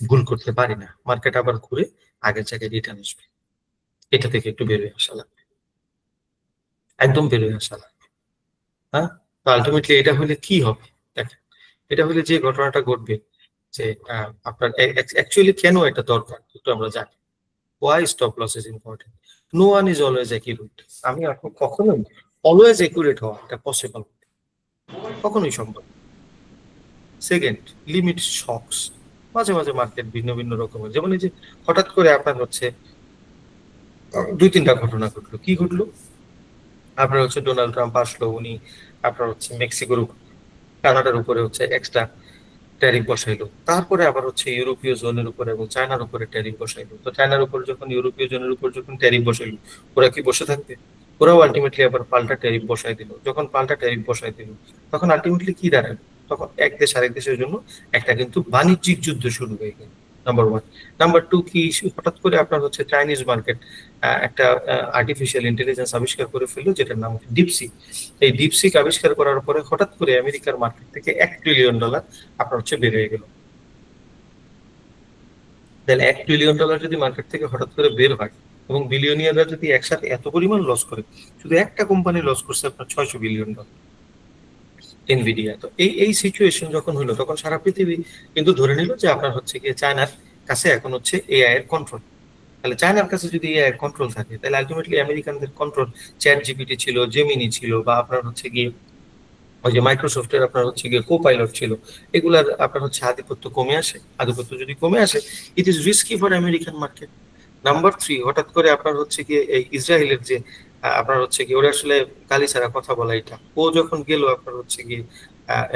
ভুল করতে পারি না, মার্কেট আবার ঘুরে আগের জায়গায় রিটার্ন আসবে। এটা থেকে একটু বের হয়ে আসা লাগবে, একদম বের হয়ে আসা লাগবে। হ্যাঁ, তো আলটিমেটলি এটা হলে কি হবে দেখেন, এটা হলে যে ঘটনাটা ঘটবে যে আপনার অ্যাকচুয়ালি কেন এটা দরকার একটু আমরা জানি। Why stop loss is important? No one is always accurate. আমি এখন কখনোই অলওয়েজ অ্যাকুরেট হওয়া এটা পসিবল, কখনোই সম্ভব। Second, limit shocks. মাঝে মাঝে মার্কেট ভিন্ন ভিন্ন রকমের, যেমন এই যে হঠাৎ করে আপনার হচ্ছে দুই তিনটা ঘটনা ঘটলো। কি ঘটলো? আপনার হচ্ছে ডোনাল্ড ট্রাম্প আসলো, উনি আপনার হচ্ছে মেক্সিকোর কানাডার উপরে হচ্ছে এক্সট্রা ট্যারিফ বসাইলো। তারপরে আবার হচ্ছে ইউরোপীয় জোনের উপরে এবং চায়নার উপরে ট্যারিফ বসাইলো। তো চায়নার উপর যখন, ইউরোপীয় জোনের উপর যখন ট্যারিফ বসাইলো, ওরা কি বসে থাকবে? ওরাও আলটিমেটলি আবার পাল্টা ট্যারিফ বসাই দিল। যখন পাল্টা ট্যারিফ বসাই দিল, তখন আলটিমেটলি কি দাঁড়ালো? তখন এক দেশ আরেক দেশের জন্য একটা কিন্তু বাণিজ্যিক যুদ্ধ শুরু হয়ে গেল, নাম্বার ওয়ান। নাম্বার টু কি, হঠাৎ করে আপনার হচ্ছে চাইনিজ মার্কেট একটা আর্টিফিশিয়াল ইন্টেলিজেন্স আবিষ্কার করে ফেললো, যেটার নাম ডিপসিক। এই ডিপসিক আবিষ্কার করার পরে হঠাৎ করে আমেরিকার মার্কেট থেকে $1 ট্রিলিয়ন আপনার হচ্ছে বের হয়ে গেল। তাহলে $1 ট্রিলিয়ন যদি মার্কেট থেকে হঠাৎ করে বের হয় এবং বিলিয়নিয়াররা যদি একসাথে এত পরিমাণ লস করে, শুধু একটা কোম্পানি লস করছে আপনার $600 বিলিয়ন, এনভিডিয়া। তো এই এই সিচুয়েশন যখন হলো, তখন সারা পৃথিবী কিন্তু ধরে নিল যে আপনার হচ্ছে গিয়ে চায়নার কাছে এখন হচ্ছে এআই এর কন্ট্রোল। তাহলে চায়নার কাছে যদি এআই এর কন্ট্রোল থাকে, তাহলে আলটিমেটলি আমেরিকানদের কন্ট্রোল, চ্যাট জিপিটি ছিল, জেমিনি ছিল, বা আপনার হচ্ছে গিয়ে ওই যে মাইক্রোসফটের আপনার হচ্ছে গিয়ে কোপাইলট ছিল, এগুলার আপনার হচ্ছে আধিপত্য কমে আসে। আধিপত্য যদি কমে আসে, ইট is risky for American market. Number three, হঠাৎ করে আপনার হচ্ছে গিয়ে এই ইসরায়েলের যে আপনার হচ্ছে কি, ওরা আসলে গালি ছাড়া কথা বলা, এটা ও যখন গেল আপনার হচ্ছে গিয়ে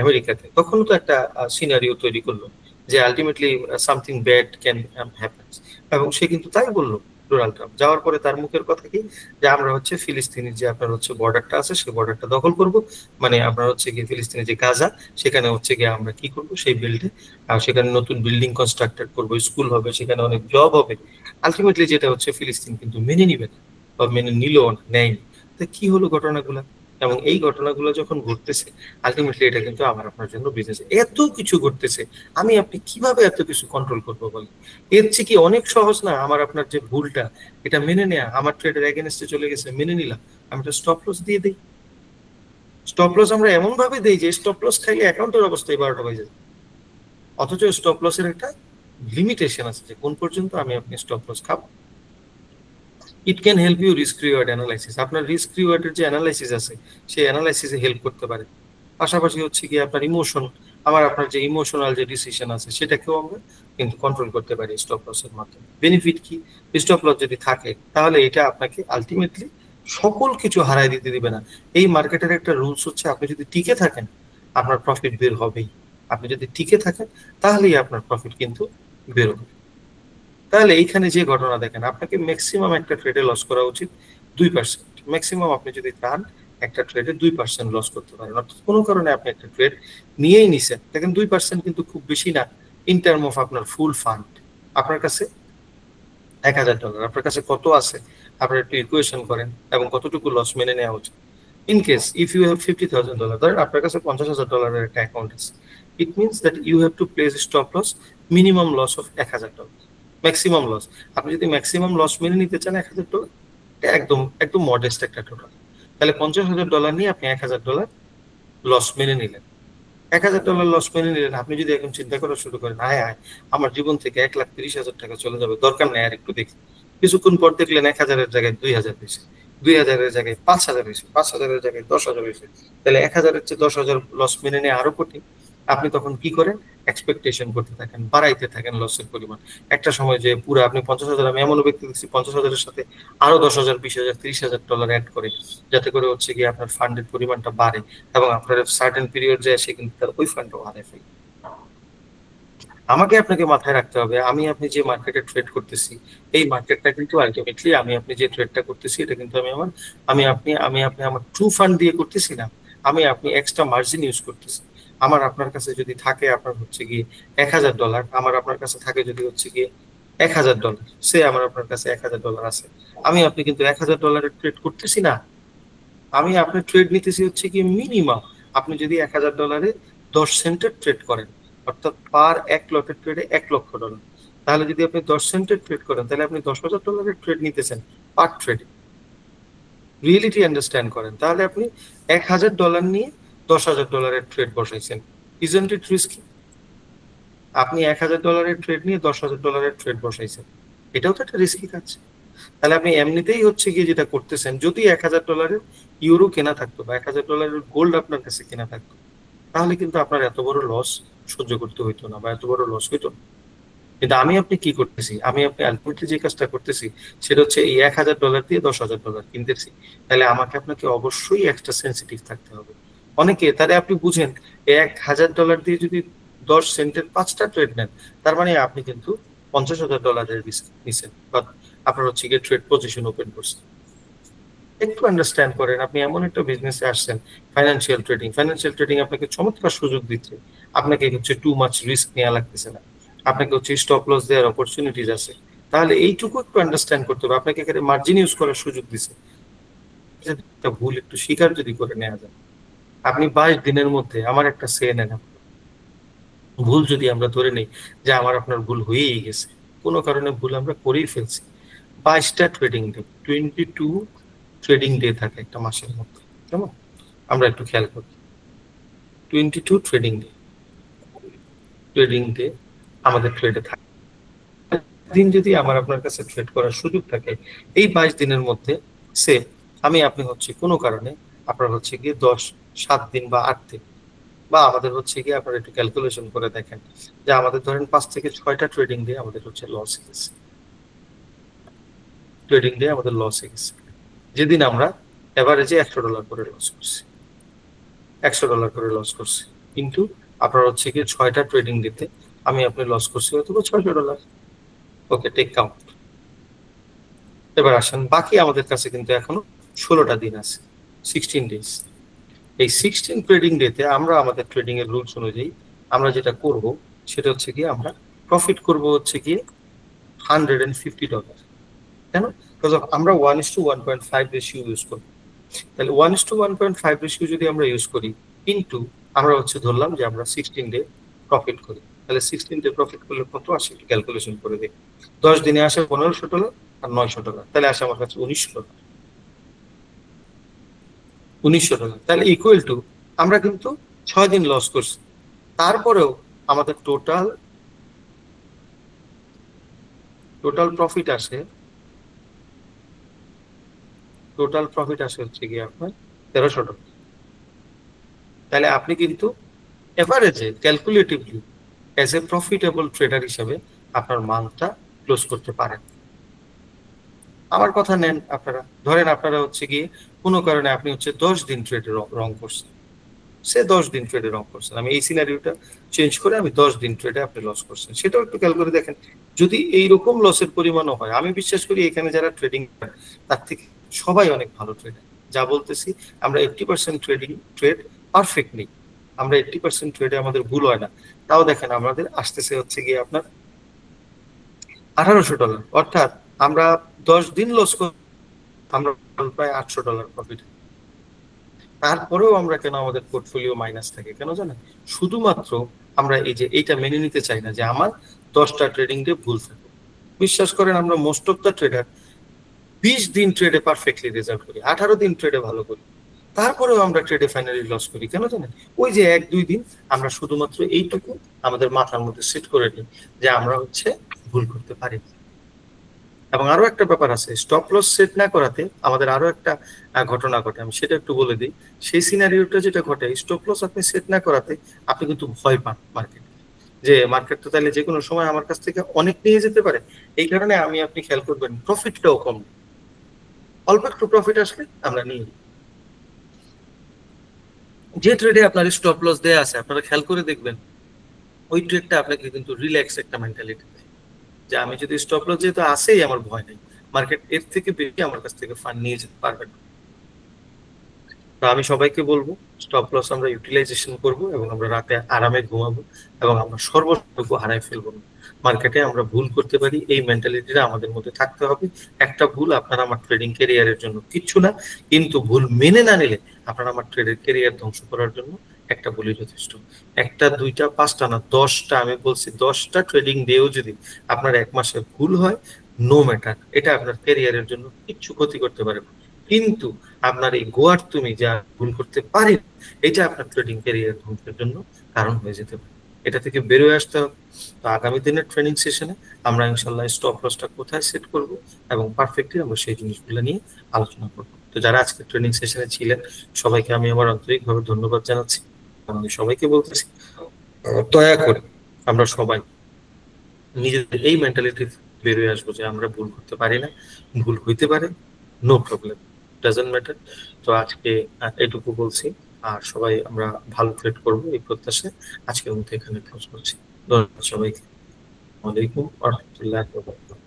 আমেরিকাতে, তখন তো একটা সিনারিও তৈরি করলো যে ultimately something bad can happens. এবং সে কিন্তু তাই বললো, ডোনাল্ড ট্রাম্প যাওয়ার পরে তার মুখের কথা কি, যে আমরা হচ্ছে ফিলিস্তিনের যে আপনার হচ্ছে বর্ডারটা আছে, সেই বর্ডারটা দখল করব। মানে আপনার হচ্ছে গিয়ে ফিলিস্তিনের যে গাজা, সেখানে হচ্ছে গিয়ে আমরা কি করব, সেই বেল্টে সেখানে নতুন বিল্ডিং কনস্ট্রাক্টেড করবো, স্কুল হবে, সেখানে অনেক জব হবে। আলটিমেটলি যেটা হচ্ছে ফিলিস্তিন কিন্তু মেনে নিবে না, বা মেনে নিল না, নেয়নি। তো কি হলো ঘটনাগুলো? এবং এই ঘটনাগুলো যখন ঘটতেছে, আলটিমেটলি এটা কিন্তু আমার আপনার জন্য বিজনেস, এত কিছু ঘটতেছে, আমি আপনি কিভাবে এত কিছু কন্ট্রোল করবো বলেন? এর চেয়ে কি অনেক সহজ না আমার আপনার যে ভুলটা, এটা মেনে নেয়া, আমার ট্রেডের এগেনস্টে চলে গেছে, মেনে নিলাম, আমি তো স্টপ লস দিয়ে দিই। স্টপ লস আমরা এমন ভাবে দিই যে স্টপ লস খাইলে অ্যাকাউন্টের অবস্থা 12টা বাজে যায়। অথচ স্টপ লসের একটা লিমিটেশন আছে, যে কোন পর্যন্ত আমি আপনি স্টপ লস খাবো। It can help you risk reward analysis, আপনার রিস্ক রিওয়ার্ডের যে অ্যানালাইসিস আছে, সেই অ্যানালাইসিসে হেল্প করতে পারে। পাশাপাশি হচ্ছে কি আপনার ইমোশন, আমার আপনার যে ইমোশনাল যে ডিসিশন আছে, সেটাকেও আমরা কিন্তু কন্ট্রোল করতে পারি স্টপ লসের মাধ্যমে। বেনিফিট কি? স্টপ লস যদি থাকে, তাহলে এটা আপনাকে আলটিমেটলি সকল কিছু হারাই দিতে দিবে না। এই মার্কেটের একটা রুলস হচ্ছে, আপনি যদি টিকে থাকেন, আপনার প্রফিট বের হবেই। আপনি যদি টিকে থাকেন, তাহলেই আপনার প্রফিট কিন্তু বের হবে। তাহলে এইখানে যে ঘটনা দেখেন, আপনাকে ম্যাক্সিমাম একটা ট্রেডে লস করা উচিত 2%। ম্যাক্সিমাম আপনি যদি চান একটা ট্রেডে 2% লস করতে পারেন, অর্থাৎ কোনো কারণে আপনি একটা ট্রেড নিয়েই নিছেন, দেখেন 2% কিন্তু খুব বেশি না ইন টার্ম অফ আপনার ফুল ফান্ড। আপনার কাছে $1000, আপনার কাছে কত আছে আপনার একটু ইকুয়েশন করেন, এবং কতটুকু লস মেনে নেওয়া উচিত। In case if you have $50,000, ধরেন আপনার কাছে $50,000 একটা অ্যাকাউন্ট আছে, it means that you have to place stop loss minimum loss of $1000, maximum loss. আপনি যদি ম্যাক্সিমাম লস মেনে নিতে চান $1000, এটা একদম একদম মডেস্ট একটা টোটাল। তাহলে $50,000 নিয়ে আপনি $1000 লস মেনে নিলেন। $1000 লস মেনে নিলেন। আপনি যদি এখন চিন্তা করা শুরু করেন, হায় হায়, আমার জীবন থেকে 1,30,000 টাকা চলে যাবে, দরকার নেই, আর একটু দেখি। কিছুক্ষণ পর দেখলেন 1000-এর জায়গায় 2000 হয়েছে, 2000-এর জায়গায় 5000 হয়েছে, 5000-এর জায়গায় 10,000 হয়েছে। তাহলে 1000-এর চেয়ে 10,000 লস মেনে নেওয়া আরো কঠিন। আপনি তখন কি করেন? এক্সপেকটেশন করতে থাকেন, বাড়াইতে থাকেন লসের পরিমাণ। একটা সময় যে পুরো আপনি 50,000, আমি এমন ব্যক্তি দেখছি 50,000-এর সাথে আরো 10,000, 20,000, $30,000 অ্যাড করে, যাতে করে হচ্ছে কি আপনার ফান্ডের পরিমাণটা বাড়ে, এবং আপনার সার্টেন পিরিয়ড যায় সে কিন্তু তার ওই ফান্ডটাও হারায় ফেলে। আমাকে আপনাকে মাথায় রাখতে হবে, আমি আপনি যে মার্কেটে ট্রেড করতেছি, এই মার্কেটটা কিন্তু আলটিমেটলি আমি আপনি যে ট্রেডটা করতেছি, এটা কিন্তু আমি আপনি আমার ট্রু ফান্ড দিয়ে করতেছি না। আমি আপনি এক্সট্রা মার্জিন ইউজ করতেছি। আমার আপনার কাছে যদি থাকে আপনার হচ্ছে গিয়ে $1000, আমার আপনার কাছে থাকে যদি হচ্ছে গিয়ে $1000, সে আমার আপনার কাছে $1000 আছে, আমি আপনি কিন্তু $1000 ট্রেড করতেছি না। আমি আপনার ট্রেড নিতেছি হচ্ছে কি মিনিমাম, আপনি যদি $1000 10 সেন্টের ট্রেড করেন, অর্থাৎ পার এক লটের ট্রেডে $1,00,000, তাহলে যদি আপনি 10 সেন্টের ট্রেড করেন তাহলে আপনি $10,000 ট্রেড নিতেছেন পার ট্রেডে। রিয়েলিটি আন্ডারস্ট্যান্ড করেন, তাহলে আপনি $1,000 নিয়ে $10,000 ট্রেড বসাইছেন। Isn't it risky? আপনি $1,000 ট্রেড নিয়ে $10,000 ট্রেড বসাইছেন, এটাও তো একটা রিস্কি কাজ। তাহলে আপনি এমনিতেই হচ্ছে গিয়ে যেটা করতেছেন, যদি $1,000 ইউরো কেনা থাকতো বা $1,000 গোল্ড আপনার কাছে কেনা থাকতো, তাহলে কিন্তু আপনার এত বড় লস সহ্য করতে হইতো না বা এত বড় লস হইতো না। কিন্তু আমি আপনি কি করতেছি, আমি আপনি আলটিমেটলি যে কাজটা করতেছি সেটা হচ্ছে এই $1,000 দিয়ে $10,000 কিনতেছি। তাহলে আমাকে আপনাকে অবশ্যই এক্সট্রা সেন্সিটিভ থাকতে হবে। অনেকে তাহলে আপনি বুঝেন, $1,000 দিয়ে যদি 10 সেন্টের 5টা ট্রেড নেন, তার মানে আপনি কিন্তু $50,000 রিস্ক নিছেন বা আপনার হচ্ছে গিয়ে ট্রেড পজিশন ওপেন করছেন। একটু আন্ডারস্ট্যান্ড করেন, আপনি এমন একটা বিজনেসে আসছেন, ফাইন্যান্সিয়াল ট্রেডিং আপনাকে চমৎকার সুযোগ দিচ্ছে। আপনাকে হচ্ছে টু মাচ রিস্ক নেওয়া লাগতেছে না, আপনাকে হচ্ছে স্টপ লস দেওয়ার অপরচুনিটিস আছে। তাহলে এইটুকু একটু আন্ডারস্ট্যান্ড করতে হবে, আপনাকে এখানে মার্জিন ইউজ করার সুযোগ দিচ্ছে। একটা ভুল একটু স্বীকার যদি করে নেওয়া যায়, আপনি 22 দিনের মধ্যে আমার একটা সে নেন, ভুল যদি আমরা ধরে নেই যে আমার আপনার ভুল হয়েই গেছে, কোনো কারণে ভুল আমরা করেই ফেলছি, 22টা ট্রেডিং ডে, 22 ট্রেডিং ডে থাকে একটা মাসের মধ্যে, কেমন? আমরা একটু খেয়াল করি, 22 ট্রেডিং ডে আমাদের ট্রেডে থাকে। দিন যদি আমার আপনার কাছে ট্রেড করার সুযোগ থাকে, এই 22 দিনের মধ্যে সে আমি আপনি হচ্ছে কোনো কারণে আপনার হচ্ছে গিয়ে 7 দিন বা 8 দিন, বা আমাদের হচ্ছে গিয়ে আপনারা একটু ক্যালকুলেশন করে দেখেন যে আমাদের ধরেন 5 থেকে 6টা ট্রেডিং ডে আমাদের হচ্ছে লস গেছে, ট্রেডিং ডে আমাদের লস গেছে, যেদিন আমরা এভারেজে $100 করে লস করছি, $100 করে লস করছি। কিন্তু আপনার হচ্ছে গিয়ে 6টা ট্রেডিং ডেতে আমি আপনি লস করছি হয়তো $600। ওকে, টেক কাউন্ট। এবার আসেন, বাকি আমাদের কাছে কিন্তু এখনো 16টা দিন আছে, 16 ডেজ। এই 16 ট্রেডিং ডেতে আমরা আমাদের ট্রেডিং এর রুলস অনুযায়ী আমরা যেটা করব সেটা হচ্ছে গিয়ে আমরা প্রফিট করব হচ্ছে গিয়ে $150। কেন? বিকজ আমরা 1:1.5 রেশিও ইউজ করি। তাহলে 1:1.5 রেশিও যদি আমরা ইউজ করি, কিন্তু আমরা হচ্ছে ধরলাম যে আমরা 16 ডে প্রফিট করি, তাহলে 16 ডে প্রফিট করলে কত আসে ক্যালকুলেশন করে দেখি। 10 দিনে আসে $1,500 আর $900, তাহলে আসে আমার কাছে $1,900। $1,900, তাহলে ইকুয়াল টু আমরা কিন্তু 6 দিন লস করছি, তারপরেও আমাদের টোটাল প্রফিট আসে, হচ্ছে গিয়ে আপনার $1,300। তাহলে আপনি কিন্তু এভারেজে ক্যালকুলেটিভলি অ্যাজ এ প্রফিটেবল ট্রেডার হিসেবে আপনার মান্থটা ক্লোজ করতে পারেন। আমার কথা নেন, আপনারা ধরেন আপনারা হচ্ছে গিয়ে কোনো কারণে আপনি হচ্ছে 10 দিন ট্রেডে রং করছেন, সে 10 দিন ট্রেডে রং করছেন, আমি এই সিনারিওটা চেঞ্জ করে আমি 10 দিন ট্রেডে আপনি লস করছেন, সেটাও একটু খেয়াল করে দেখেন। যদি এইরকম লসের পরিমাণও হয়, আমি বিশ্বাস করি এখানে যারা ট্রেডিং তার থেকে সবাই অনেক ভালো ট্রেডার। যা বলতেছি, আমরা 80% ট্রেড পারফেক্ট নেই, আমরা 80% ট্রেডে আমাদের ভুল হয় না, তাও দেখেন আমাদের আসতেছে হচ্ছে গিয়ে আপনার $1,800, অর্থাৎ আমরা 10 দিন লস করে আমরা প্রায় $800 প্রফিট। তারপরেও আমরা কেন আমাদের পোর্টফোলিও মাইনাস থাকে কেন জানেন? শুধুমাত্র আমরা এই যে এইটা মেনে নিতে চাই না যে আমার 10টা ট্রেডিং ডে ভুল থাকে। বিশ্বাস করেন, আমরা মোস্ট অফ দ্য ট্রেডার 20 দিন ট্রেডে পারফেক্টলি রেজাল্ট করি, 18 দিন ট্রেডে ভালো করি, তারপরেও আমরা ট্রেডে ফাইনালি লস করি কেন জানেন? ওই যে 1-2 দিন আমরা শুধুমাত্র এইটুকু আমাদের মাথার মধ্যে সেট করে নিই যে আমরা হচ্ছে ভুল করতে পারি। এবং আরো একটা ব্যাপার আছে, স্টপ লস সেট না করাতে আমাদের আরো একটা ঘটনা ঘটে, আমি সেটা একটু বলে দিই। সেই সিনারিওটা যেটা ঘটে, স্টপ লস আপনি সেট না করাতে আপনি কিন্তু ভয় পান মার্কেট, যে মার্কেট তো তাহলে যে কোনো সময় আমার কাছ থেকে অনেক নিয়ে যেতে পারে। এই কারণে আমি আপনি খেয়াল করবেন প্রফিটটাও কম, অল্প একটু প্রফিট আসলে আমরা নিয়ে নিই। যে ট্রেডে আপনার স্টপ লস দেয়া আছে আপনারা খেয়াল করে দেখবেন, ওই ট্রেডটা আপনাকে কিন্তু রিল্যাক্স একটা মেন্টালিটি দেয়, যে আমি যদি স্টপ লস যেহেতু আসেই, আমার ভয় নেই, মার্কেট এর থেকে বেশি আমার কাছ থেকে ফান্ড নিয়ে যেতে পারবে না। তো আমি সবাইকে বলবো স্টপ লস আমরা ইউটিলাইজেশন করব, এবং আমরা রাতে আরামে ঘুমাবো, এবং আমরা সর্বটুকু হারাই ফেলবো না। মার্কেটে আমরা ভুল করতে পারি, এই মেন্টালিটিটা আমাদের মধ্যে থাকতে হবে। একটা ভুল আপনার আমার ট্রেডিং ক্যারিয়ারের জন্য কিচ্ছু না, কিন্তু ভুল মেনে না নিলে আপনার আমার ট্রেডের ক্যারিয়ার ধ্বংস করার জন্য একটা ভুলই যথেষ্ট। একটা, দুইটা, পাঁচটা না, 10টা, আমি বলছি 10টা ট্রেডিং ডেও যদি আপনার এক মাসে ভুল হয়, নো ম্যাটার, এটা আপনার ক্যারিয়ারের জন্য কিচ্ছু ক্ষতি করতে পারে না। কিন্তু আপনার এই গোয়ার তুমি যা ভুল করতে পারি, এটা আপনার ট্রেডিং ক্যারিয়ার ধ্বংসের জন্য কারণ হয়ে যেতে পারে। এটা থেকে বেরোয় আসতে হবে। তো আগামী দিনের ট্রেনিং সেশনে আমরা ইনশাল্লাহ স্টপ লসটা কোথায় সেট করব, এবং পারফেক্টলি আমরা সেই জিনিসগুলো নিয়ে আলোচনা করব। তো যারা আজকে ট্রেনিং সেশনে ছিলেন, সবাইকে আমি আমার আন্তরিকভাবে ধন্যবাদ জানাচ্ছি। আমি সবাইকে বলতেছি, দয়া করে আমরা সবাই নিজেদের এই মেন্টালিটি বেরোয় আসবো যে আমরা ভুল করতে পারি না, ভুল হইতে পারে, নো প্রবলেম, ডাজন্ট ম্যাটার। তো আজকে এটুকু বলছি। আর সবাই আমরা ভালো ট্রেড করবো এই প্রত্যাশায় আজকের মতো এখানে ক্লোজ করছি। ধন্যবাদ সবাইকে। ওয়ালাইকুম ওয়া রাহমাতুল্লাহি ওয়া বারাকাতুহু।